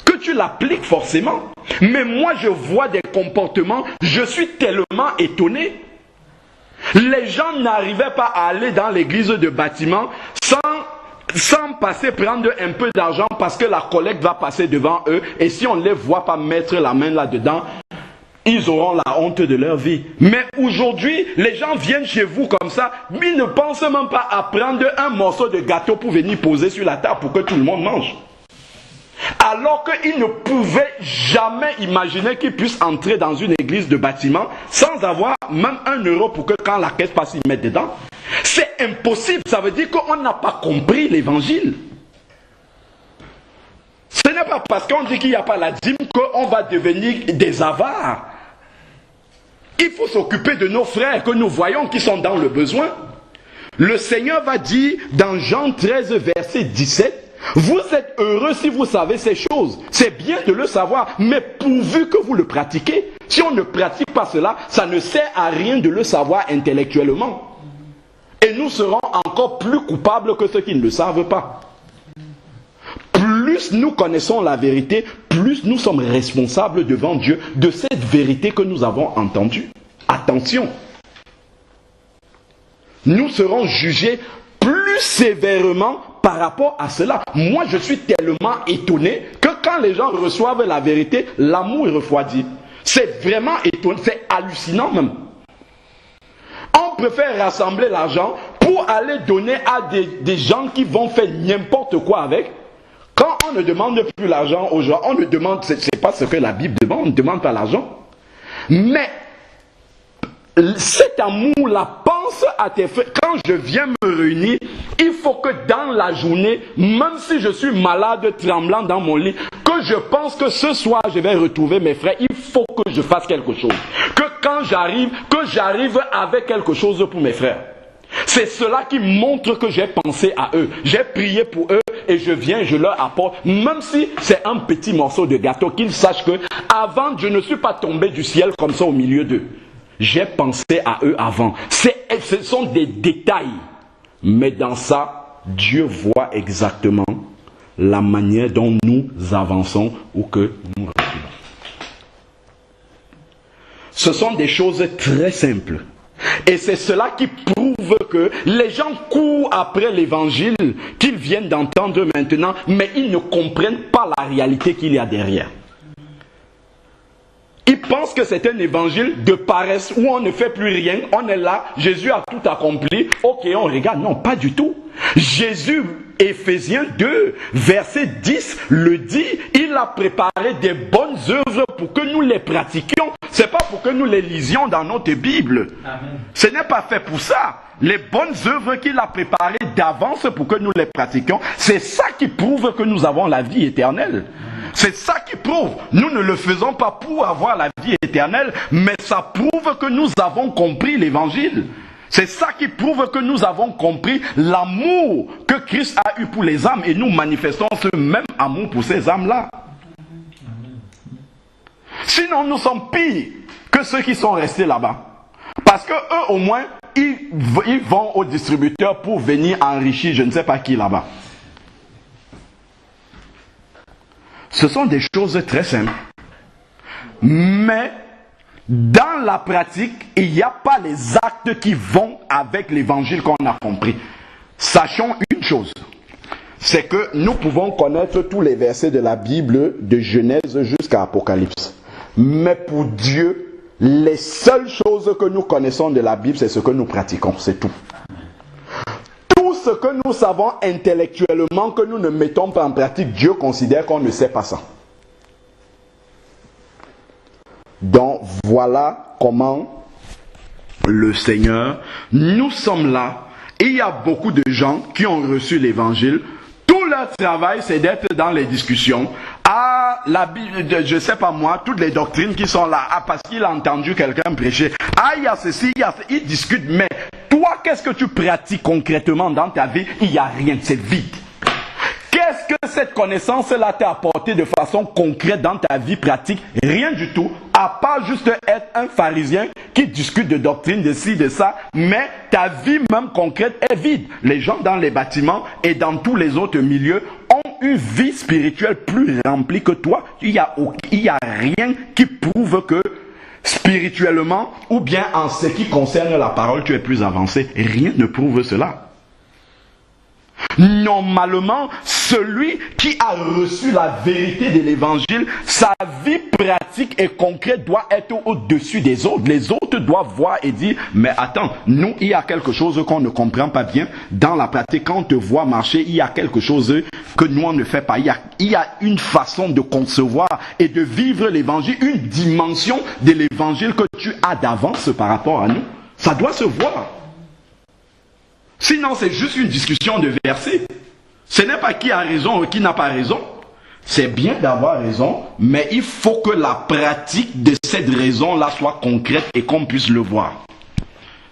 que tu l'appliques forcément. Mais moi, je vois des comportements, je suis tellement étonné. Les gens n'arrivaient pas à aller dans l'église de bâtiment sans passer prendre un peu d'argent parce que la collecte va passer devant eux. Et si on ne les voit pas mettre la main là-dedans, ils auront la honte de leur vie. Mais aujourd'hui, les gens viennent chez vous comme ça, mais ils ne pensent même pas à prendre un morceau de gâteau pour venir poser sur la table pour que tout le monde mange. alors qu'ils ne pouvaient jamais imaginer qu'ils puissent entrer dans une église de bâtiment sans avoir même 1 euro pour que quand la caisse passe, ils mettent dedans. C'est impossible, ça veut dire qu'on n'a pas compris l'évangile. Ce n'est pas parce qu'on dit qu'il n'y a pas la dîme qu'on va devenir des avares. Il faut s'occuper de nos frères que nous voyons qui sont dans le besoin. Le Seigneur va dire dans Jean 13, verset 17, « Vous êtes heureux si vous savez ces choses. C'est bien de le savoir, mais pourvu que vous le pratiquez. Si on ne pratique pas cela, ça ne sert à rien de le savoir intellectuellement. Et nous serons encore plus coupables que ceux qui ne le savent pas. Plus nous connaissons la vérité, plus nous sommes responsables devant Dieu de cette vérité que nous avons entendue. Attention! Nous serons jugés plus sévèrement par rapport à cela. Moi, je suis tellement étonné que quand les gens reçoivent la vérité, l'amour refroidit. C'est vraiment étonnant, c'est hallucinant même. On préfère rassembler l'argent pour aller donner à des gens qui vont faire n'importe quoi avec. Quand on ne demande plus l'argent aux gens, on ne demande, c'est pas ce que la Bible demande, on ne demande pas l'argent. Mais cet amour-là, pense à tes frères. Quand je viens me réunir, il faut que dans la journée, même si je suis malade, tremblant dans mon lit, que je pense que ce soir je vais retrouver mes frères, il faut que je fasse quelque chose. Que quand j'arrive, que j'arrive avec quelque chose pour mes frères. C'est cela qui montre que j'ai pensé à eux. J'ai prié pour eux et je viens, je leur apporte, même si c'est un petit morceau de gâteau, qu'ils sachent que avant, je ne suis pas tombé du ciel comme ça au milieu d'eux. J'ai pensé à eux avant. Ce sont des détails. Mais dans ça, Dieu voit exactement la manière dont nous avançons ou que nous reculons. Ce sont des choses très simples. Et c'est cela qui prouve que les gens courent après l'évangile qu'ils viennent d'entendre maintenant, mais ils ne comprennent pas la réalité qu'il y a derrière. Ils pensent que c'est un évangile de paresse où on ne fait plus rien, on est là, Jésus a tout accompli, ok, on regarde. Non, pas du tout. Jésus, Éphésiens 2, verset 10, le dit, il a préparé des bonnes œuvres pour que nous les pratiquions. Ce n'est pas pour que nous les lisions dans notre Bible. Amen. Ce n'est pas fait pour ça. Les bonnes œuvres qu'il a préparées d'avance pour que nous les pratiquions, c'est ça qui prouve que nous avons la vie éternelle. C'est ça qui prouve. Nous ne le faisons pas pour avoir la vie éternelle, mais ça prouve que nous avons compris l'évangile. C'est ça qui prouve que nous avons compris l'amour que Christ a eu pour les âmes et nous manifestons ce même amour pour ces âmes-là. Sinon, nous sommes pires que ceux qui sont restés là-bas. Parce que eux, au moins, ils vont au distributeur pour venir enrichir je ne sais pas qui là-bas. Ce sont des choses très simples. Mais dans la pratique, il n'y a pas les actes qui vont avec l'évangile qu'on a compris. Sachons une chose, c'est que nous pouvons connaître tous les versets de la Bible, de Genèse jusqu'à Apocalypse. Mais pour Dieu, les seules choses que nous connaissons de la Bible, c'est ce que nous pratiquons, c'est tout. Tout ce que nous savons intellectuellement, que nous ne mettons pas en pratique, Dieu considère qu'on ne sait pas ça. Donc voilà comment le Seigneur, nous sommes là. Il y a beaucoup de gens qui ont reçu l'évangile. Tout leur travail, c'est d'être dans les discussions. Ah, la Bible, je ne sais pas moi, toutes les doctrines qui sont là. Ah, parce qu'il a entendu quelqu'un prêcher. Ah, il y a ceci, il y a ceci. Ils discutent, mais toi, qu'est-ce que tu pratiques concrètement dans ta vie? Il n'y a rien, c'est vide. Qu'est-ce que cette connaissance-là t'a apporté de façon concrète dans ta vie pratique? Rien du tout, à part juste être un pharisien qui discute de doctrine, de ci, de ça, mais ta vie même concrète est vide. Les gens dans les bâtiments et dans tous les autres milieux ont une vie spirituelle plus remplie que toi. Il y a rien qui prouve que spirituellement ou bien en ce qui concerne la parole, tu es plus avancé. Rien ne prouve cela. Normalement, celui qui a reçu la vérité de l'évangile, sa vie pratique et concrète doit être au-dessus des autres. Les autres doivent voir et dire, mais attends, nous, il y a quelque chose qu'on ne comprend pas bien dans la pratique. Quand on te voit marcher, il y a quelque chose que nous, on ne fait pas. Il y a une façon de concevoir et de vivre l'évangile, une dimension de l'évangile que tu as d'avance par rapport à nous. Ça doit se voir. Sinon, c'est juste une discussion de versets. Ce n'est pas qui a raison ou qui n'a pas raison. C'est bien d'avoir raison, mais il faut que la pratique de cette raison-là soit concrète et qu'on puisse le voir.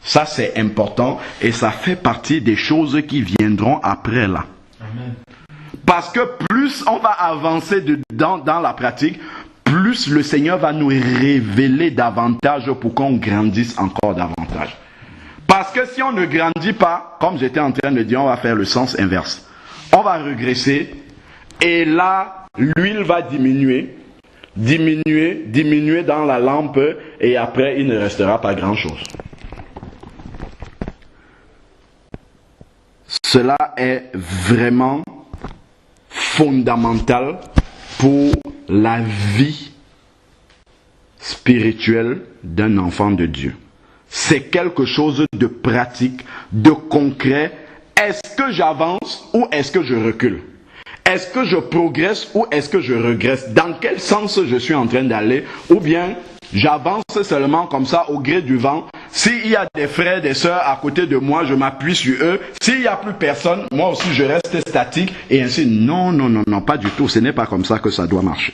Ça, c'est important et ça fait partie des choses qui viendront après là. Amen. Parce que plus on va avancer dans la pratique, plus le Seigneur va nous révéler davantage pour qu'on grandisse encore davantage. Parce que si on ne grandit pas, comme j'étais en train de dire, on va faire le sens inverse. On va régresser et là, l'huile va diminuer dans la lampe et après, il ne restera pas grand-chose. Cela est vraiment fondamental pour la vie spirituelle d'un enfant de Dieu. C'est quelque chose de pratique, de concret. Est-ce que j'avance ou est-ce que je recule? Est-ce que je progresse ou est-ce que je régresse? Dans quel sens je suis en train d'aller? Ou bien j'avance seulement comme ça au gré du vent. S'il y a des frères, des sœurs à côté de moi, je m'appuie sur eux. S'il n'y a plus personne, moi aussi je reste statique et ainsi. Non, pas du tout. Ce n'est pas comme ça que ça doit marcher.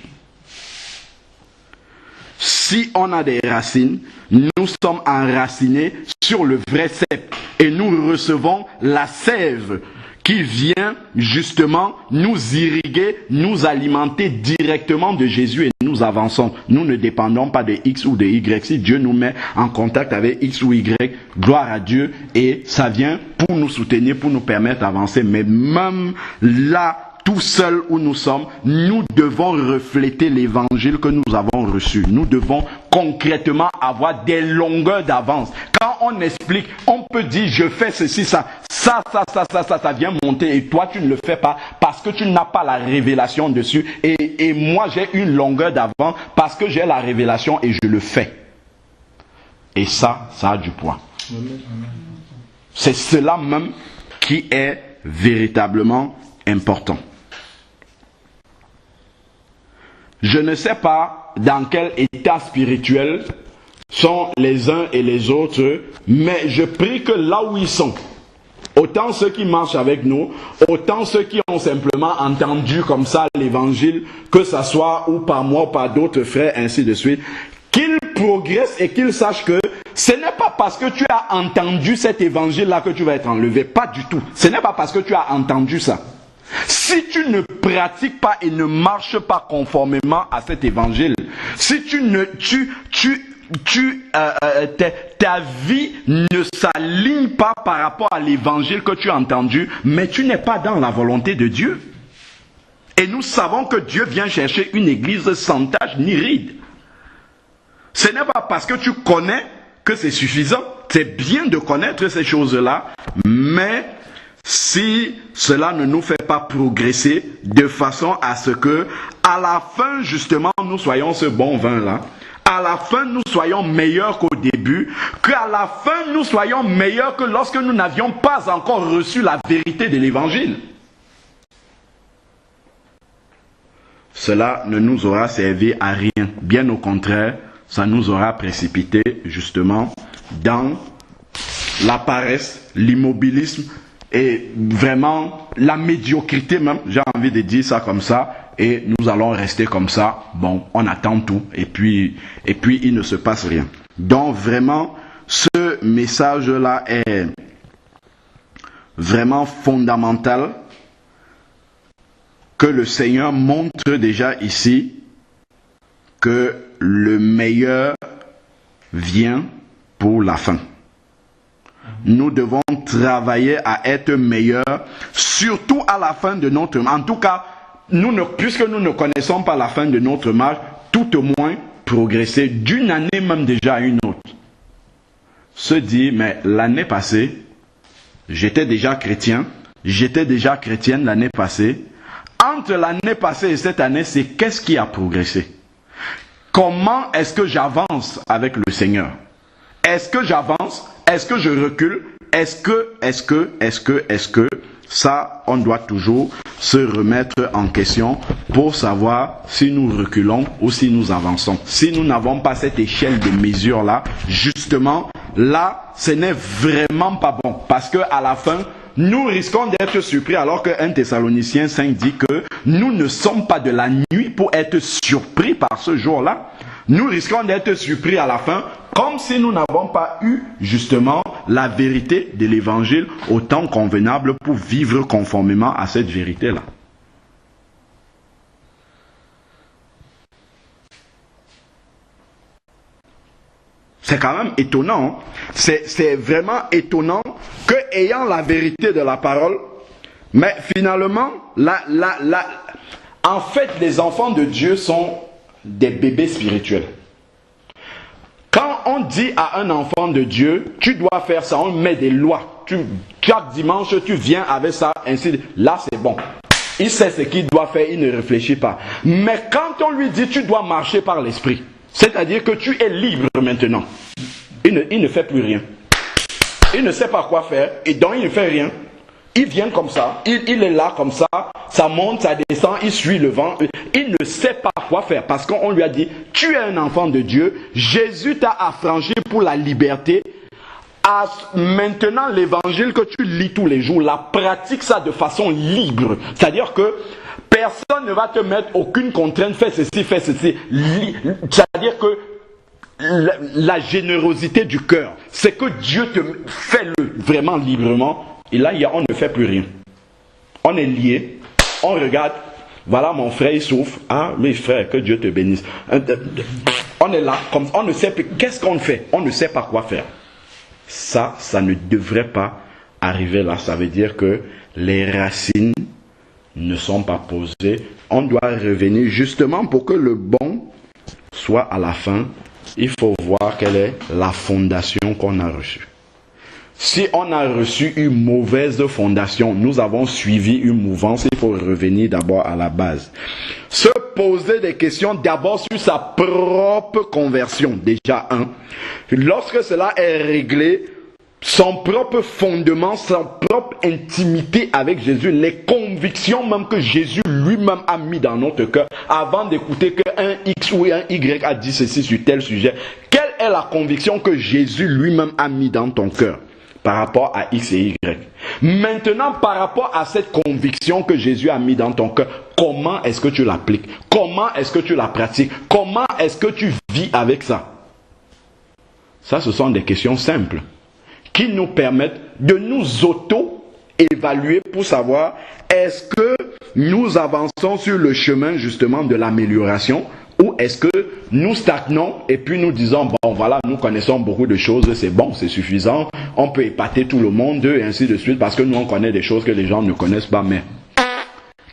Si on a des racines, nous sommes enracinés sur le vrai cep et nous recevons la sève qui vient justement nous irriguer, nous alimenter directement de Jésus et nous avançons. Nous ne dépendons pas de X ou de Y. Si Dieu nous met en contact avec X ou Y, gloire à Dieu et ça vient pour nous soutenir, pour nous permettre d'avancer. Mais même là, tout seul où nous sommes, nous devons refléter l'évangile que nous avons reçu. Nous devons concrètement avoir des longueurs d'avance. Quand on explique, on peut dire je fais ceci, ça vient monter et toi tu ne le fais pas parce que tu n'as pas la révélation dessus et moi j'ai une longueur d'avance parce que j'ai la révélation et je le fais. Et ça a du poids. C'est cela même qui est véritablement important. Je ne sais pas dans quel état spirituel sont les uns et les autres, mais je prie que là où ils sont, autant ceux qui marchent avec nous, autant ceux qui ont simplement entendu comme ça l'évangile, que ça soit ou par moi ou par d'autres frères, ainsi de suite, qu'ils progressent et qu'ils sachent que ce n'est pas parce que tu as entendu cet évangile-là que tu vas être enlevé. Pas du tout. Ce n'est pas parce que tu as entendu ça. Si tu ne pratiques pas et ne marches pas conformément à cet évangile, si ta vie ne s'aligne pas par rapport à l'évangile que tu as entendu, mais tu n'es pas dans la volonté de Dieu. Et nous savons que Dieu vient chercher une église sans tache ni ride. Ce n'est pas parce que tu connais que c'est suffisant. C'est bien de connaître ces choses-là, mais si cela ne nous fait pas progresser de façon à ce que, à la fin, justement, nous soyons ce bon vin-là, à la fin, nous soyons meilleurs qu'au début, qu'à la fin, nous soyons meilleurs que lorsque nous n'avions pas encore reçu la vérité de l'évangile. Cela ne nous aura servi à rien. Bien au contraire, ça nous aura précipité, justement, dans la paresse, l'immobilisme, et vraiment la médiocrité même, j'ai envie de dire ça comme ça, et nous allons rester comme ça, bon, on attend tout, et puis il ne se passe rien. Donc vraiment, ce message-là est vraiment fondamental, que le Seigneur montre déjà ici, que le meilleur vient pour la fin. Nous devons travailler à être meilleurs, surtout à la fin de notre marche. En tout cas, puisque nous ne connaissons pas la fin de notre marche, tout au moins progresser d'une année même déjà à une autre. Se dire, mais l'année passée, j'étais déjà chrétien, j'étais déjà chrétienne l'année passée, entre l'année passée et cette année, c'est qu'est-ce qui a progressé? Comment est-ce que j'avance avec le Seigneur? Est-ce que j'avance? Est-ce que je recule? Est-ce que ça, on doit toujours se remettre en question pour savoir si nous reculons ou si nous avançons. Si nous n'avons pas cette échelle de mesure-là, justement, là, ce n'est vraiment pas bon. Parce qu'à la fin, nous risquons d'être surpris alors que 1 Thessaloniciens 5 dit que nous ne sommes pas de la nuit pour être surpris par ce jour-là. Nous risquons d'être surpris à la fin comme si nous n'avons pas eu justement la vérité de l'évangile au temps convenable pour vivre conformément à cette vérité-là. C'est quand même étonnant. C'est vraiment étonnant que, ayant la vérité de la parole, mais finalement, en fait, les enfants de Dieu sont des bébés spirituels. Quand on dit à un enfant de Dieu, tu dois faire ça, on met des lois. Chaque dimanche, tu viens avec ça, ainsi. Là, c'est bon. Il sait ce qu'il doit faire, il ne réfléchit pas. Mais quand on lui dit, tu dois marcher par l'esprit, c'est-à-dire que tu es libre maintenant. Il ne fait plus rien. Il ne sait pas quoi faire, et donc il ne fait rien. Il vient comme ça, il est là comme ça, ça monte, ça descend, il suit le vent. Il ne sait pas quoi faire parce qu'on lui a dit, tu es un enfant de Dieu, Jésus t'a affranchi pour la liberté. Maintenant, l'évangile que tu lis tous les jours, la pratique ça de façon libre. C'est-à-dire que personne ne va te mettre aucune contrainte, fais ceci, fais ceci. C'est-à-dire que la générosité du cœur, c'est que Dieu te fait vraiment librement. Et là, on ne fait plus rien. On est lié, on regarde, voilà mon frère, il souffre. Ah, mes frères, que Dieu te bénisse. On est là, comme on ne sait plus. Qu'est-ce qu'on fait? On ne sait pas quoi faire. Ça ne devrait pas arriver là. Ça veut dire que les racines ne sont pas posées. On doit revenir justement pour que le bon soit à la fin. Il faut voir quelle est la fondation qu'on a reçue. Si on a reçu une mauvaise fondation, nous avons suivi une mouvance, il faut revenir d'abord à la base. Se poser des questions d'abord sur sa propre conversion, déjà un. Lorsque cela est réglé, son propre fondement, sa propre intimité avec Jésus, les convictions même que Jésus lui-même a mis dans notre cœur, avant d'écouter qu'un X ou un Y a dit ceci sur tel sujet, quelle est la conviction que Jésus lui-même a mis dans ton cœur par rapport à X et Y? Maintenant, par rapport à cette conviction que Jésus a mis dans ton cœur, comment est-ce que tu l'appliques? Comment est-ce que tu la pratiques? Comment est-ce que tu vis avec ça? Ça, ce sont des questions simples qui nous permettent de nous auto-évaluer pour savoir est-ce que nous avançons sur le chemin justement de l'amélioration ou est-ce que nous stagnons et puis nous disons bon voilà, nous connaissons beaucoup de choses, c'est bon, c'est suffisant, on peut épater tout le monde et ainsi de suite parce que nous on connaît des choses que les gens ne connaissent pas. Mais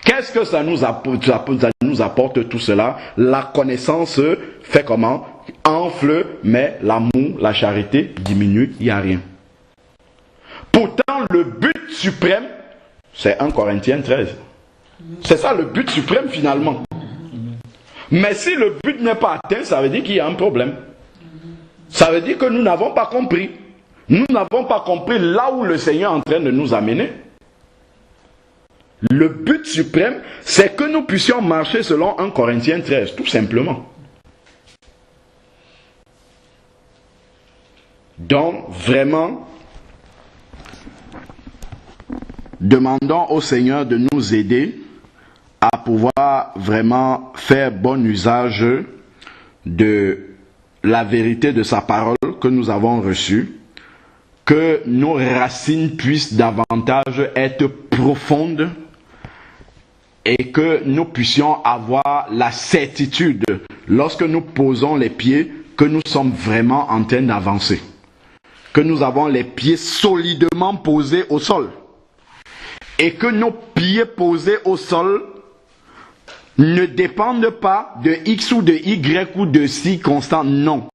qu'est-ce que ça nous apporte tout cela? La connaissance fait comment? Enfle, mais l'amour, la charité diminue, il n'y a rien. Pourtant, le but suprême, c'est 1 Corinthiens 13. C'est ça le but suprême finalement. Mais si le but n'est pas atteint, ça veut dire qu'il y a un problème. Ça veut dire que nous n'avons pas compris. Nous n'avons pas compris là où le Seigneur est en train de nous amener. Le but suprême, c'est que nous puissions marcher selon 1 Corinthiens 13, tout simplement. Donc, vraiment, demandons au Seigneur de nous aider à pouvoir vraiment faire bon usage de la vérité de sa parole que nous avons reçue, que nos racines puissent davantage être profondes et que nous puissions avoir la certitude, lorsque nous posons les pieds, que nous sommes vraiment en train d'avancer, que nous avons les pieds solidement posés au sol. Et que nos pieds posés au sol ne dépendent pas de X ou de Y ou de circonstances. Non.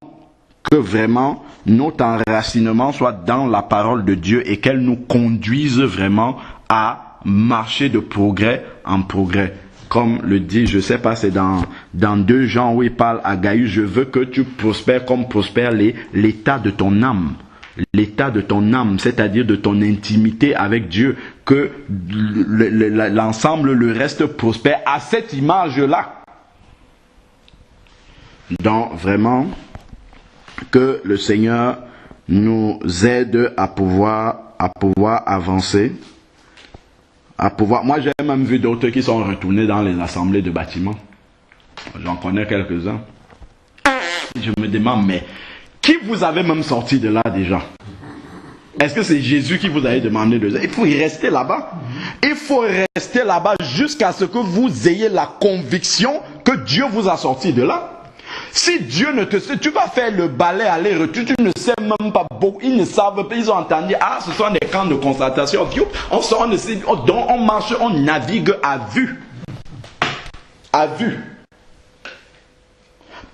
Que vraiment notre enracinement soit dans la parole de Dieu et qu'elle nous conduise vraiment à marcher de progrès en progrès. comme le dit, je sais pas, c'est dans 2 Jean où il parle à Gaius, je veux que tu prospères comme prospère l'état de ton âme. L'état de ton âme, c'est-à-dire de ton intimité avec Dieu, que l'ensemble, le reste prospère à cette image-là. Donc vraiment, que le Seigneur nous aide à pouvoir avancer, Moi, j'ai même vu d'autres qui sont retournés dans les assemblées de bâtiments. J'en connais quelques-uns. Je me demande, mais qui vous avez même sorti de là déjà? Est-ce que c'est Jésus qui vous avait demandé de... Il faut y rester là-bas. Il faut rester là-bas jusqu'à ce que vous ayez la conviction que Dieu vous a sorti de là. Si Dieu ne te sait, tu vas faire le balai aller-retour, tu ne sais même pas beaucoup, ils ne savent pas, ils ont entendu, ce sont des camps de constatation, on sort, on marche, on navigue à vue. À vue.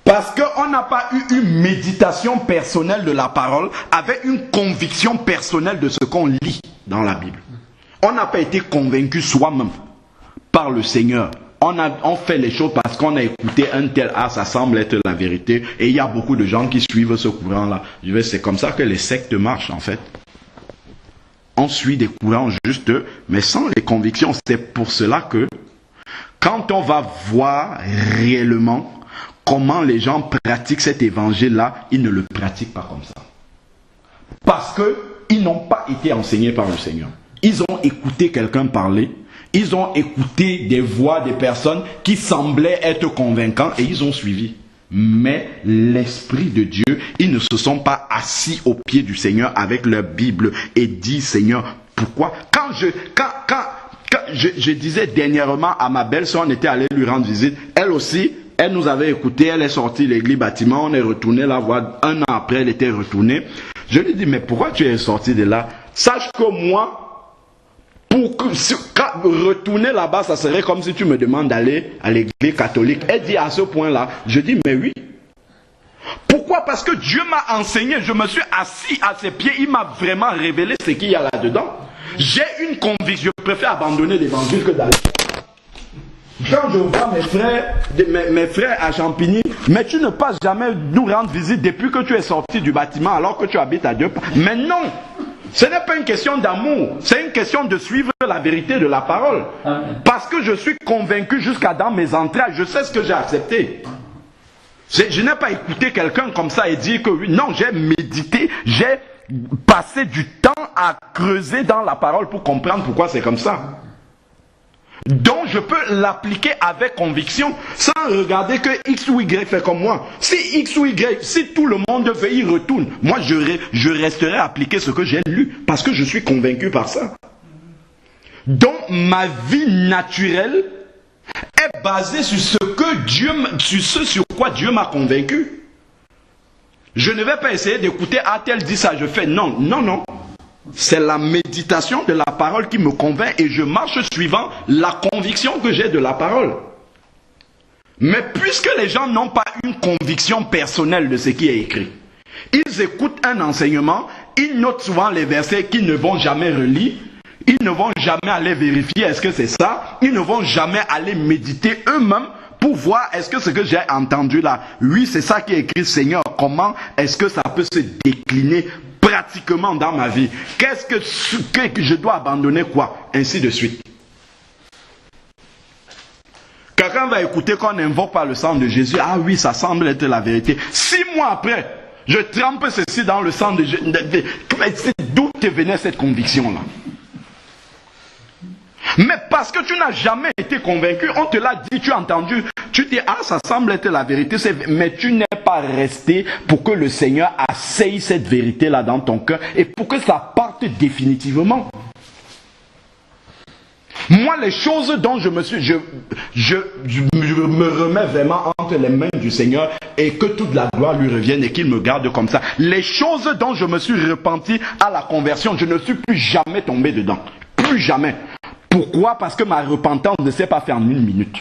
Parce qu'on n'a pas eu une méditation personnelle de la parole avec une conviction personnelle de ce qu'on lit dans la Bible. On n'a pas été convaincu soi-même par le Seigneur. On fait les choses parce qu'on a écouté un tel, ça semble être la vérité. Et il y a beaucoup de gens qui suivent ce courant-là. C'est comme ça que les sectes marchent en fait. On suit des courants justes, mais sans les convictions. C'est pour cela que quand on va voir réellement comment les gens pratiquent cet évangile-là, ils ne le pratiquent pas comme ça. Parce qu'ils n'ont pas été enseignés par le Seigneur. Ils ont écouté quelqu'un parler. Ils ont écouté des voix des personnes qui semblaient être convaincants et ils ont suivi. Mais l'Esprit de Dieu, ils ne se sont pas assis au pied du Seigneur avec leur Bible et dit, Seigneur, pourquoi? Quand je disais dernièrement à ma belle-sœur, on était allé lui rendre visite, elle aussi, elle nous avait écouté, elle est sortie de l'église bâtiment, on est retourné la voir, 1 an après elle était retournée. Je lui dis, mais pourquoi tu es sorti de là? Sache que moi, retourner là-bas, ça serait comme si tu me demandes d'aller à l'église catholique. Elle dit à ce point-là, je dis, mais oui. Pourquoi? Parce que Dieu m'a enseigné, je me suis assis à ses pieds, il m'a vraiment révélé ce qu'il y a là-dedans. J'ai une conviction, je préfère abandonner l'évangile que d'aller. Quand je vois mes frères à Champigny, mais tu ne passes jamais nous rendre visite depuis que tu es sorti du bâtiment alors que tu habites à 2 pas. Mais non! Ce n'est pas une question d'amour, c'est une question de suivre la vérité de la parole. Parce que je suis convaincu jusqu'à dans mes entrailles, je sais ce que j'ai accepté. Je n'ai pas écouté quelqu'un comme ça et dire que oui, non, j'ai médité, j'ai passé du temps à creuser dans la parole pour comprendre pourquoi c'est comme ça. Donc je peux l'appliquer avec conviction sans regarder que X ou Y fait comme moi. Si X ou Y, si tout le monde fait, il retourne. Moi je resterai à appliquer ce que j'ai lu parce que je suis convaincu par ça. Donc ma vie naturelle est basée sur ce sur quoi Dieu m'a convaincu. Je ne vais pas essayer d'écouter, tel dit ça, je fais. Non, non, non. C'est la méditation de la parole qui me convainc et je marche suivant la conviction que j'ai de la parole. Mais puisque les gens n'ont pas une conviction personnelle de ce qui est écrit, ils écoutent un enseignement, ils notent souvent les versets qu'ils ne vont jamais relire, ils ne vont jamais aller vérifier est-ce que c'est ça, ils ne vont jamais aller méditer eux-mêmes pour voir est-ce que ce que j'ai entendu là, oui c'est ça qui est écrit, Seigneur, comment est-ce que ça peut se décliner pratiquement dans ma vie. Qu'est-ce que je dois abandonner quoi? Ainsi de suite. Quelqu'un va écouter qu'on invoque par le sang de Jésus. Ah oui, ça semble être la vérité. 6 mois après, je trempe ceci dans le sang de Jésus. D'où te venait cette conviction-là? Mais parce que tu n'as jamais été convaincu, on te l'a dit, tu as entendu, tu dis, ça semble être la vérité, mais tu n'es pas resté pour que le Seigneur asseye cette vérité-là dans ton cœur et pour que ça parte définitivement. Moi, les choses dont je me remets vraiment entre les mains du Seigneur et que toute la gloire lui revienne et qu'il me garde comme ça. Les choses dont je me suis repenti à la conversion, je ne suis plus jamais tombé dedans. Plus jamais. Pourquoi? Parce que ma repentance ne s'est pas faite en 1 minute.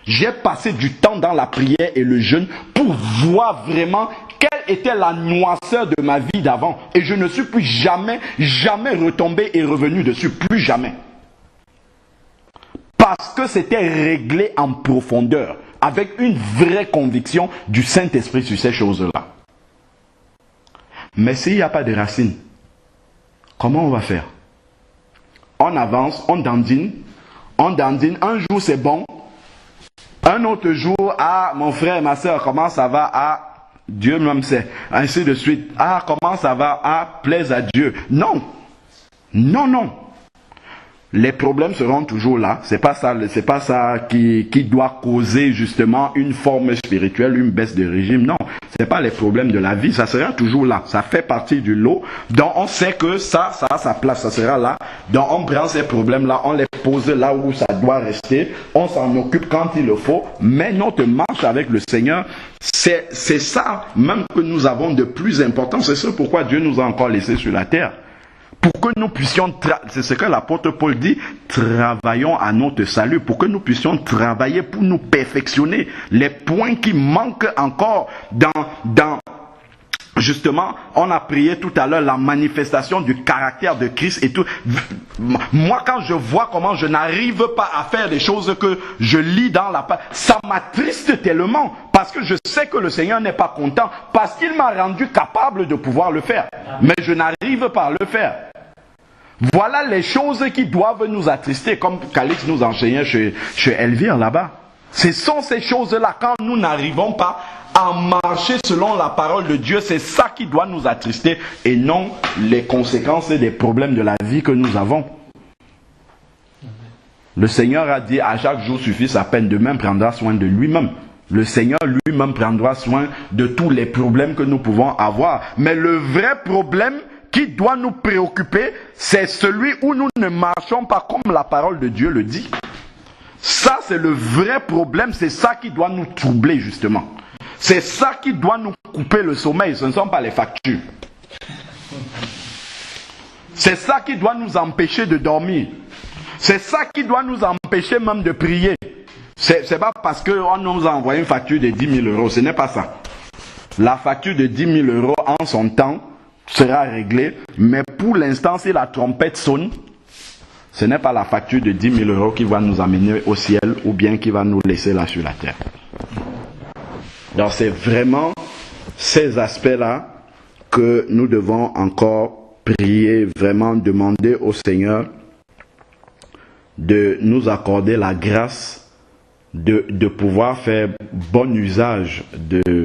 J'ai passé du temps dans la prière et le jeûne pour voir vraiment quelle était la noirceur de ma vie d'avant. Et je ne suis plus jamais retombé et revenu dessus. Plus jamais. parce que c'était réglé en profondeur, avec une vraie conviction du Saint-Esprit sur ces choses-là. Mais s'il n'y a pas de racines, comment on va faire? On avance, on dandine, un jour c'est bon, un autre jour, ah mon frère, ma soeur, comment ça va? Ah, Dieu même sait, ainsi de suite. Ah, comment ça va? Ah, plaise à Dieu. Non, non, non. Les problèmes seront toujours là. C'est pas ça qui doit causer justement une forme spirituelle, une baisse de régime. Non, c'est pas les problèmes de la vie. Ça sera toujours là. Ça fait partie du lot. Donc on sait que ça a sa place. Ça sera là. Donc on prend ces problèmes-là, on les pose là où ça doit rester. On s'en occupe quand il le faut. Mais notre marche avec le Seigneur, c'est ça même que nous avons de plus important. C'est ça pourquoi Dieu nous a encore laissés sur la terre. Pour que nous puissions, c'est ce que l'apôtre Paul dit, travaillons à notre salut, pour que nous puissions travailler pour nous perfectionner. Les points qui manquent encore dans justement, on a prié tout à l'heure la manifestation du caractère de Christ et tout. Moi, quand je vois comment je n'arrive pas à faire des choses que je lis dans la parole, ça m'attriste tellement parce que je sais que le Seigneur n'est pas content parce qu'il m'a rendu capable de pouvoir le faire. Mais je n'arrive pas à le faire. Voilà les choses qui doivent nous attrister, comme Calix nous enseignait chez Elvire là-bas. Ce sont ces choses-là, quand nous n'arrivons pas à marcher selon la parole de Dieu, c'est ça qui doit nous attrister et non les conséquences et les problèmes de la vie que nous avons. Le Seigneur a dit à chaque jour suffit sa peine, demain prendra soin de lui-même. Le Seigneur lui-même prendra soin de tous les problèmes que nous pouvons avoir. Mais le vrai problème qui doit nous préoccuper, c'est celui où nous ne marchons pas comme la parole de Dieu le dit. Ça, c'est le vrai problème, c'est ça qui doit nous troubler justement. C'est ça qui doit nous couper le sommeil, ce ne sont pas les factures. C'est ça qui doit nous empêcher de dormir. C'est ça qui doit nous empêcher même de prier. C'est pas parce qu'on nous a envoyé une facture de 10 000 euros, ce n'est pas ça. La facture de 10 000 euros en son temps sera réglée, mais pour l'instant, si la trompette sonne, ce n'est pas la facture de 10 000 euros qui va nous amener au ciel ou bien qui va nous laisser là sur la terre. Donc c'est vraiment ces aspects-là que nous devons encore prier, vraiment demander au Seigneur de nous accorder la grâce de pouvoir faire bon usage de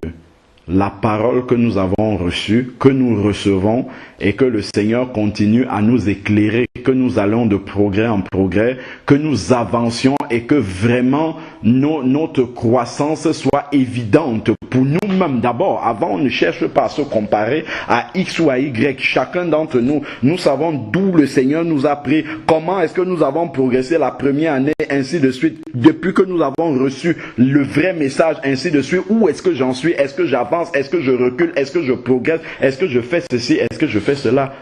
la parole que nous avons reçue, que nous recevons, et que le Seigneur continue à nous éclairer, que nous allons de progrès en progrès, que nous avancions et que vraiment notre croissance soit évidente pour nous-mêmes d'abord. Avant, on ne cherche pas à se comparer à X ou à Y. Chacun d'entre nous, nous savons d'où le Seigneur nous a pris, comment est-ce que nous avons progressé la première année, ainsi de suite, depuis que nous avons reçu le vrai message, ainsi de suite, où est-ce que j'en suis, est-ce que j'avance, est-ce que je recule, est-ce que je progresse, est-ce que je fais ceci, est-ce que je fais cela.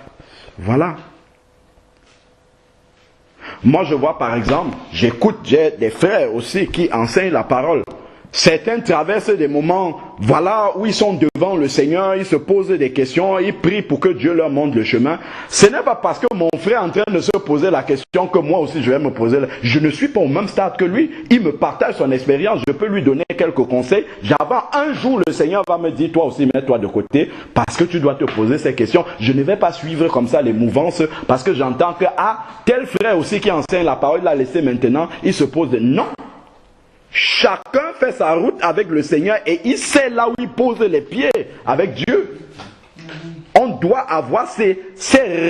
Voilà. Moi je vois par exemple, j'ai des frères aussi qui enseignent la parole. Certains traversent des moments, voilà, où ils sont devant le Seigneur, ils se posent des questions, ils prient pour que Dieu leur montre le chemin. Ce n'est pas parce que mon frère est en train de se poser la question que moi aussi je vais me poser. Je ne suis pas au même stade que lui. Il me partage son expérience, je peux lui donner quelques conseils. J'avance un jour, le Seigneur va me dire, toi aussi mets-toi de côté, parce que tu dois te poser ces questions. Je ne vais pas suivre comme ça les mouvances, parce que j'entends que, tel frère aussi qui enseigne la parole, il l'a laissé maintenant, il se pose non. Chacun fait sa route avec le Seigneur et il sait là où il pose les pieds avec Dieu. On doit avoir ces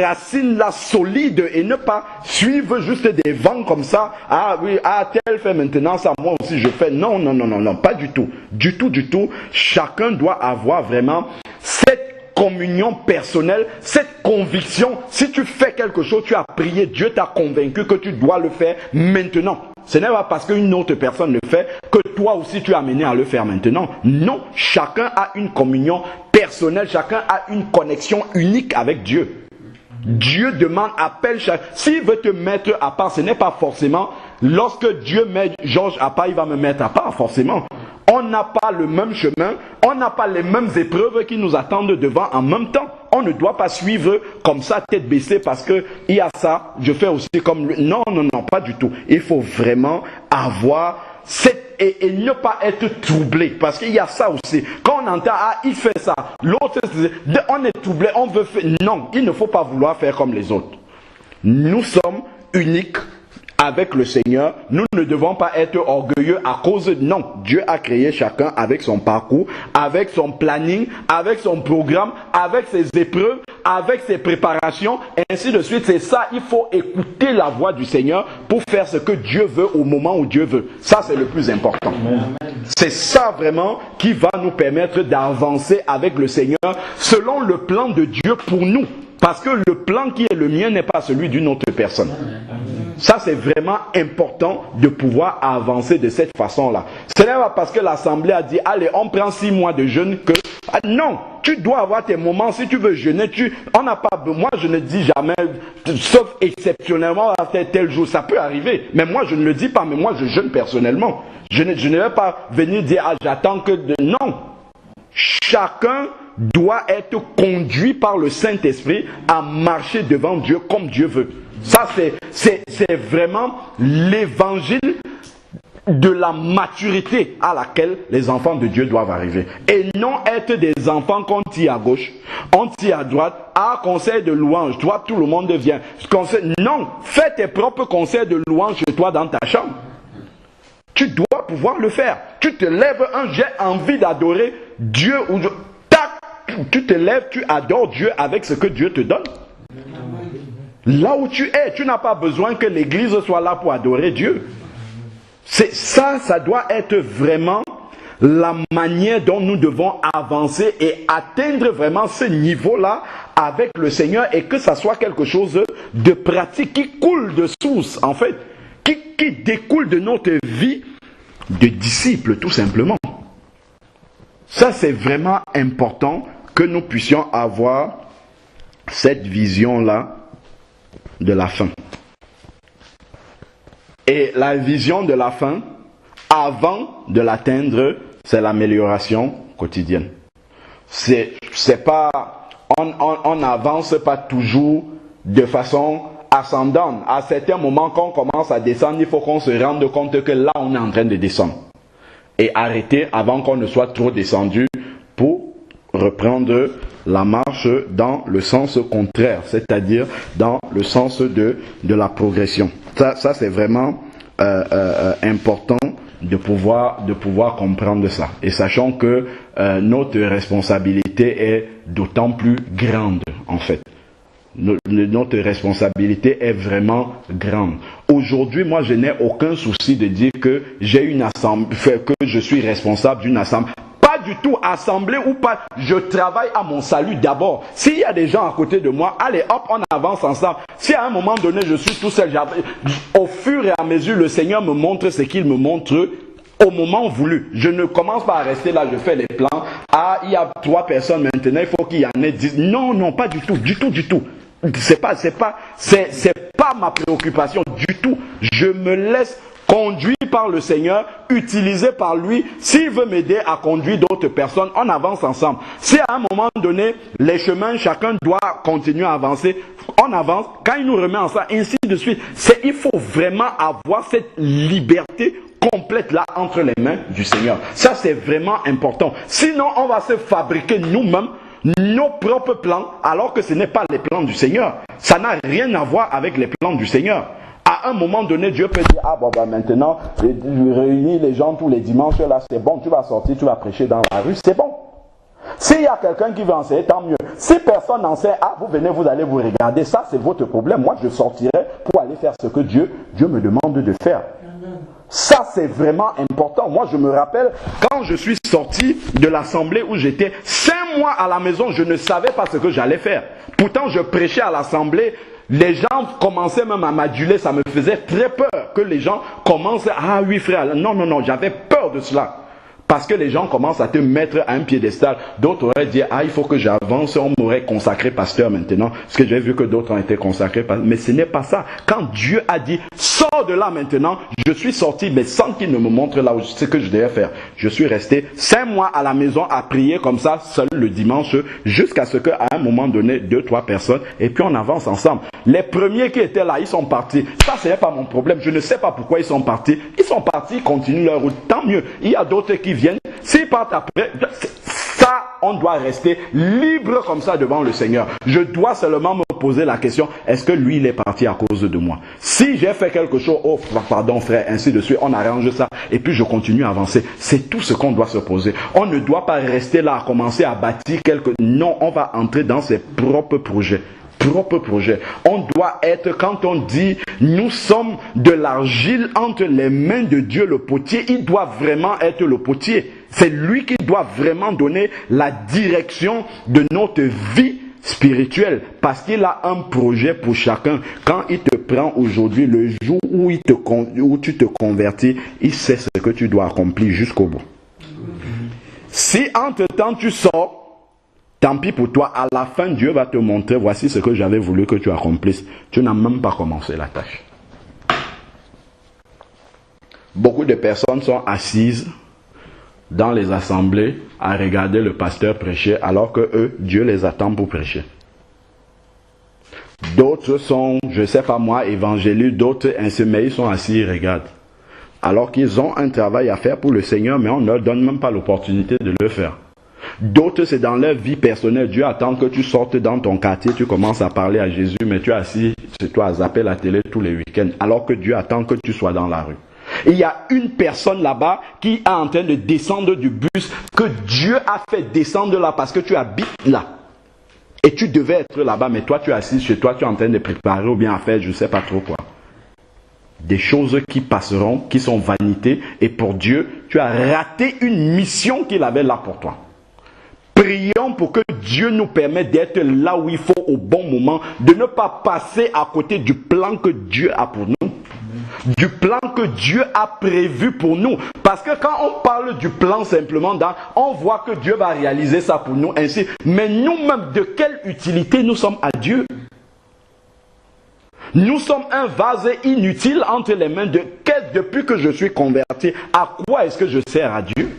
racines-là solides et ne pas suivre juste des vents comme ça. Ah oui, tel fait maintenant ça, moi aussi je fais. Non, non, non, non, non, pas du tout. Du tout, du tout. Chacun doit avoir vraiment cette communion personnelle, cette conviction. Si tu fais quelque chose, tu as prié, Dieu t'a convaincu que tu dois le faire maintenant. Ce n'est pas parce qu'une autre personne le fait que toi aussi tu es amené à le faire maintenant. Non, chacun a une communion personnelle, chacun a une connexion unique avec Dieu. Dieu demande, appelle chacun. S'il veut te mettre à part, ce n'est pas forcément, lorsque Dieu met Georges à part, il va me mettre à part forcément. On n'a pas le même chemin, on n'a pas les mêmes épreuves qui nous attendent devant en même temps. On ne doit pas suivre comme ça, tête baissée, parce que il y a ça, je fais aussi comme lui. Non, non, non, pas du tout. Il faut vraiment avoir et ne pas être troublé, parce qu'il y a ça aussi. Quand on entend, ah, il fait ça, l'autre, on est troublé, on veut faire. Non, il ne faut pas vouloir faire comme les autres. Nous sommes uniques avec le Seigneur. Nous ne devons pas être orgueilleux à cause de... Non, Dieu a créé chacun avec son parcours, avec son planning, avec son programme, avec ses épreuves, avec ses préparations, ainsi de suite. C'est ça, il faut écouter la voix du Seigneur pour faire ce que Dieu veut au moment où Dieu veut. Ça, c'est le plus important. C'est ça vraiment qui va nous permettre d'avancer avec le Seigneur selon le plan de Dieu pour nous. Parce que le plan qui est le mien n'est pas celui d'une autre personne. Ça, c'est vraiment important de pouvoir avancer de cette façon-là. Ce n'est pas parce que l'Assemblée a dit, allez, on prend 6 mois de jeûne que... Ah, non, tu dois avoir tes moments. Si tu veux jeûner, on n'a pas... Moi, je ne dis jamais, sauf exceptionnellement, à tel jour. Ça peut arriver. Mais moi, je ne le dis pas. Mais moi, je jeûne personnellement. Je ne vais pas venir dire, ah, j'attends que... Non. Chacun doit être conduit par le Saint-Esprit à marcher devant Dieu comme Dieu veut. Ça, c'est vraiment l'évangile de la maturité à laquelle les enfants de Dieu doivent arriver. Et non être des enfants qu'on tire à gauche, on tire à droite, à conseil de louange, toi tout le monde vient. Non, fais tes propres conseils de louange chez toi dans ta chambre. Tu dois pouvoir le faire. Tu te lèves j'ai envie d'adorer Dieu, ou tu te lèves, tu adores Dieu avec ce que Dieu te donne. Là où tu es, tu n'as pas besoin que l'église soit là pour adorer Dieu. C'est ça, ça doit être vraiment la manière dont nous devons avancer et atteindre vraiment ce niveau-là avec le Seigneur, et que ça soit quelque chose de pratique qui coule de source, en fait, qui découle de notre vie de disciples, tout simplement. Ça, c'est vraiment important que nous puissions avoir cette vision-là de la fin. Et la vision de la fin, avant de l'atteindre, c'est l'amélioration quotidienne. C'est pas, on n'avance pas toujours de façon ascendante. À certains moments, quand on commence à descendre, il faut qu'on se rende compte que là, on est en train de descendre. Et arrêter avant qu'on ne soit trop descendu pour reprendre la marche dans le sens contraire, c'est-à-dire dans le sens de la progression. Ça c'est vraiment important de pouvoir comprendre ça. Et sachant que notre responsabilité est d'autant plus grande, en fait. Notre responsabilité est vraiment grande. Aujourd'hui, moi, je n'ai aucun souci de dire que j'ai une assemblée, que je suis responsable d'une assemblée. Pas du tout, assemblée ou pas. Je travaille à mon salut d'abord. S'il y a des gens à côté de moi, allez hop, on avance ensemble. Si à un moment donné, je suis tout seul, au fur et à mesure, le Seigneur me montre ce qu'il me montre au moment voulu. Je ne commence pas à rester là, je fais les plans. Ah, il y a 3 personnes maintenant, il faut qu'il y en ait 10. Non, non, pas du tout, du tout, du tout. C'est pas ma préoccupation du tout. Je me laisse conduire par le Seigneur, utilisé par lui. S'il veut m'aider à conduire d'autres personnes, on avance ensemble. Si à un moment donné, les chemins, chacun doit continuer à avancer, on avance. Quand il nous remet ensemble, ainsi de suite. Il faut vraiment avoir cette liberté complète là entre les mains du Seigneur. Ça, c'est vraiment important. Sinon, on va se fabriquer nous-mêmes nos propres plans, alors que ce n'est pas les plans du Seigneur. Ça n'a rien à voir avec les plans du Seigneur. À un moment donné, Dieu peut dire, ah bon, bah maintenant, je réunis les gens tous les dimanches, là, c'est bon, tu vas sortir, tu vas prêcher dans la rue, c'est bon. S'il y a quelqu'un qui veut enseigner, tant mieux. Si personne n'enseigne, ah, vous venez, vous allez vous regarder, ça c'est votre problème. Moi, je sortirai pour aller faire ce que Dieu me demande de faire. Ça, c'est vraiment important. Moi, je me rappelle, quand je suis sorti de l'assemblée où j'étais 5 mois à la maison, je ne savais pas ce que j'allais faire. Pourtant, je prêchais à l'assemblée. Les gens commençaient même à m'aduler. Ça me faisait très peur que les gens commencent. Ah oui, frère. Non, non, non. J'avais peur de cela. Parce que les gens commencent à te mettre à un piédestal. D'autres auraient dit, ah, il faut que j'avance. On m'aurait consacré pasteur maintenant. Parce que j'ai vu que d'autres ont été consacrés. Mais ce n'est pas ça. Quand Dieu a dit, sors sors de là maintenant. Je suis sorti, mais sans qu'il ne me montre là où ce que je devais faire. Je suis resté 5 mois à la maison à prier comme ça, seul le dimanche, jusqu'à ce qu'à un moment donné, 2-3 personnes, et puis on avance ensemble. Les premiers qui étaient là, ils sont partis. Ça, ce n'est pas mon problème. Je ne sais pas pourquoi ils sont partis. Ils sont partis, ils continuent leur route. Tant mieux. Il y a d'autres qui viennent. S'ils partent après, ça, on doit rester libre comme ça devant le Seigneur. Je dois seulement me poser la question, est-ce que lui, il est parti à cause de moi? Si j'ai fait quelque chose, oh, pardon frère, ainsi de suite, on arrange ça, et puis je continue à avancer. C'est tout ce qu'on doit se poser. On ne doit pas rester là à commencer à bâtir quelque... Non, on va entrer dans ses propres projets. On doit être, quand on dit nous sommes de l'argile entre les mains de Dieu le potier, il doit vraiment être le potier. C'est lui qui doit vraiment donner la direction de notre vie spirituelle, parce qu'il a un projet pour chacun. Quand il te prend aujourd'hui, le jour où tu te convertis, il sait ce que tu dois accomplir jusqu'au bout. Si entre-temps tu sors, tant pis pour toi, à la fin, Dieu va te montrer, voici ce que j'avais voulu que tu accomplisses. Tu n'as même pas commencé la tâche. Beaucoup de personnes sont assises dans les assemblées à regarder le pasteur prêcher, alors que eux, Dieu les attend pour prêcher. D'autres sont, je ne sais pas moi, évangélistes, d'autres ainsi, mais ils sont assis, ils regardent. Alors qu'ils ont un travail à faire pour le Seigneur, mais on ne leur donne même pas l'opportunité de le faire. D'autres, c'est dans leur vie personnelle. Dieu attend que tu sortes dans ton quartier, tu commences à parler à Jésus, mais tu es assis chez toi à zapper la télé tous les week-ends, alors que Dieu attend que tu sois dans la rue. Et il y a une personne là-bas qui est en train de descendre du bus, que Dieu a fait descendre là parce que tu habites là. Et tu devais être là-bas, mais toi tu es assis chez toi, tu es en train de préparer ou bien à faire je ne sais pas trop quoi. Des choses qui passeront, qui sont vanités, et pour Dieu, tu as raté une mission qu'il avait là pour toi. Prions pour que Dieu nous permette d'être là où il faut au bon moment, de ne pas passer à côté du plan que Dieu a pour nous, du plan que Dieu a prévu pour nous. Parce que quand on parle du plan simplement, on voit que Dieu va réaliser ça pour nous ainsi. Mais nous-mêmes, de quelle utilité nous sommes à Dieu? Nous sommes un vase inutile entre les mains de qu'est-ce depuis que je suis converti? À quoi est-ce que je sers à Dieu?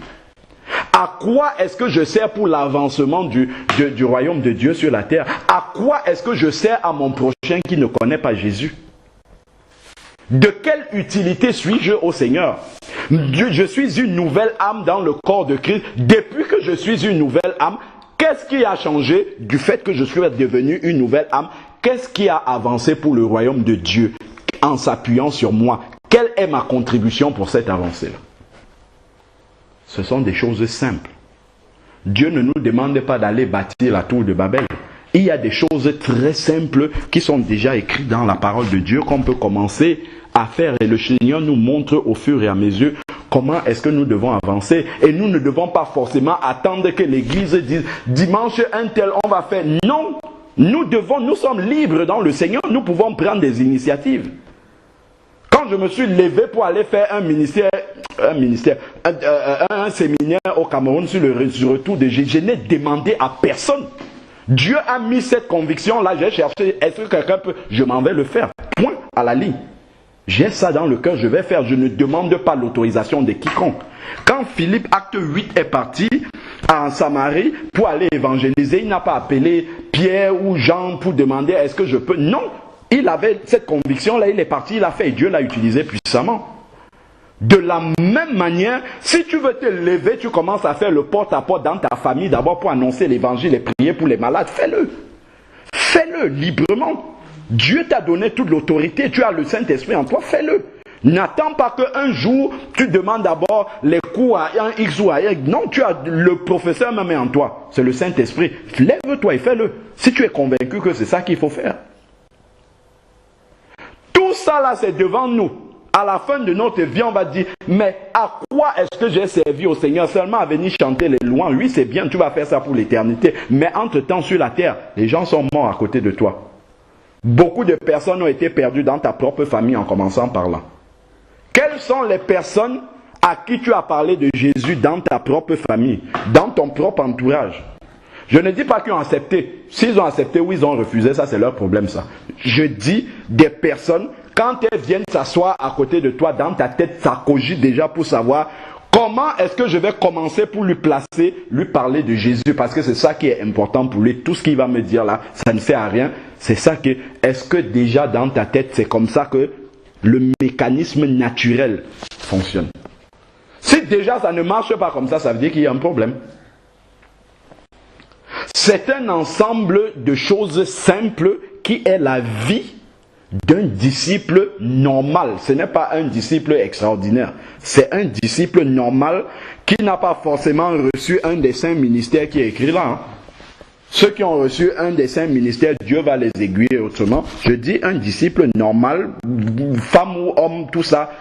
À quoi est-ce que je sers pour l'avancement du royaume de Dieu sur la terre? À quoi est-ce que je sers à mon prochain qui ne connaît pas Jésus? De quelle utilité suis-je au Seigneur? Je suis une nouvelle âme dans le corps de Christ. Depuis que je suis une nouvelle âme, qu'est-ce qui a changé du fait que je suis devenu une nouvelle âme? Qu'est-ce qui a avancé pour le royaume de Dieu en s'appuyant sur moi? Quelle est ma contribution pour cette avancée-là? Ce sont des choses simples. Dieu ne nous demande pas d'aller bâtir la tour de Babel. Il y a des choses très simples qui sont déjà écrites dans la parole de Dieu qu'on peut commencer à faire. Et le Seigneur nous montre au fur et à mesure comment est-ce que nous devons avancer. Et nous ne devons pas forcément attendre que l'Église dise « Dimanche, un tel, on va faire ». Non, nous sommes libres dans le Seigneur, nous pouvons prendre des initiatives. Quand je me suis levé pour aller faire un séminaire au Cameroun sur le retour de Jésus, je n'ai demandé à personne. Dieu a mis cette conviction-là, j'ai cherché, est-ce que quelqu'un peut, je m'en vais le faire, point, à la ligne. J'ai ça dans le cœur, je vais faire, je ne demande pas l'autorisation de quiconque. Quand Philippe, acte 8, est parti en Samarie pour aller évangéliser, il n'a pas appelé Pierre ou Jean pour demander est-ce que je peux, non. Il avait cette conviction-là, il est parti, il a fait et Dieu l'a utilisé puissamment. De la même manière, si tu veux te lever, tu commences à faire le porte-à-porte dans ta famille d'abord pour annoncer l'évangile et prier pour les malades, fais-le. Fais-le librement. Dieu t'a donné toute l'autorité, tu as le Saint-Esprit en toi, fais-le. N'attends pas qu'un jour, tu demandes d'abord les cours à un X ou à Y. Non, tu as le professeur même en toi, c'est le Saint-Esprit. Lève-toi et fais-le. Si tu es convaincu que c'est ça qu'il faut faire. Tout ça là, c'est devant nous. À la fin de notre vie, on va dire, mais à quoi est-ce que j'ai servi au Seigneur? Seulement à venir chanter les louanges. Oui, c'est bien, tu vas faire ça pour l'éternité. Mais entre-temps, sur la terre, les gens sont morts à côté de toi. Beaucoup de personnes ont été perdues dans ta propre famille en commençant par là. Quelles sont les personnes à qui tu as parlé de Jésus dans ta propre famille, dans ton propre entourage? Je ne dis pas qu'ils ont accepté. S'ils ont accepté ou ils ont refusé, ça c'est leur problème ça. Je dis des personnes quand elles viennent s'asseoir à côté de toi, dans ta tête, ça cogite déjà pour savoir comment est-ce que je vais commencer pour lui parler de Jésus, parce que c'est ça qui est important pour lui. Tout ce qu'il va me dire là, ça ne fait à rien. C'est ça que, est-ce que déjà dans ta tête, c'est comme ça que le mécanisme naturel fonctionne? Si déjà ça ne marche pas comme ça veut dire qu'il y a un problème. C'est un ensemble de choses simples qui est la vie d'un disciple normal. Ce n'est pas un disciple extraordinaire. C'est un disciple normal qui n'a pas forcément reçu un des 5 ministères qui est écrit là. Hein. Ceux qui ont reçu un des 5 ministères, Dieu va les aiguiller autrement. Je dis un disciple normal, femme ou homme, tout ça.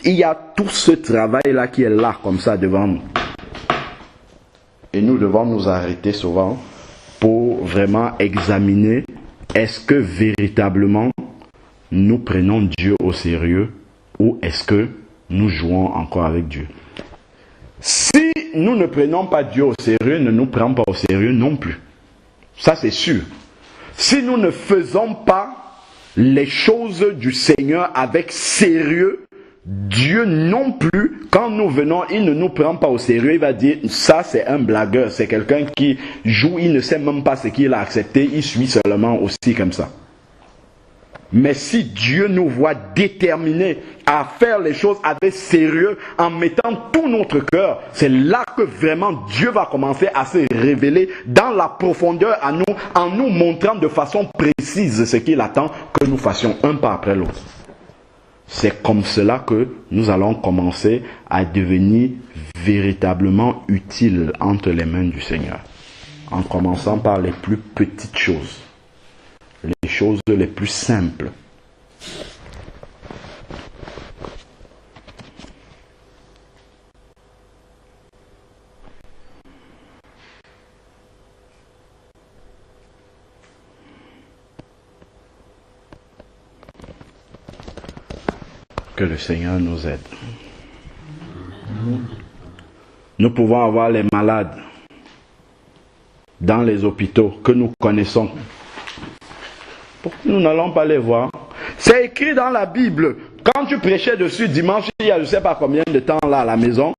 Il y a tout ce travail-là qui est là, comme ça, devant nous. Et nous devons nous arrêter souvent pour vraiment examiner, est-ce que véritablement nous prenons Dieu au sérieux ou est-ce que nous jouons encore avec Dieu? Si nous ne prenons pas Dieu au sérieux, ne nous prend pas au sérieux non plus. Ça c'est sûr. Si nous ne faisons pas les choses du Seigneur avec sérieux, Dieu non plus, quand nous venons, il ne nous prend pas au sérieux, il va dire, ça c'est un blagueur, c'est quelqu'un qui joue, il ne sait même pas ce qu'il a accepté, il suit seulement aussi comme ça. Mais si Dieu nous voit déterminés à faire les choses avec sérieux, en mettant tout notre cœur, c'est là que vraiment Dieu va commencer à se révéler dans la profondeur à nous, en nous montrant de façon précise ce qu'il attend que nous fassions un pas après l'autre. C'est comme cela que nous allons commencer à devenir véritablement utiles entre les mains du Seigneur. En commençant par les plus petites choses. Les choses les plus simples. Que le Seigneur nous aide. Nous pouvons avoir les malades dans les hôpitaux que nous connaissons. Pourquoi nous n'allons pas les voir? C'est écrit dans la Bible. Quand tu prêchais dessus dimanche, il y a je ne sais pas combien de temps là à la maison,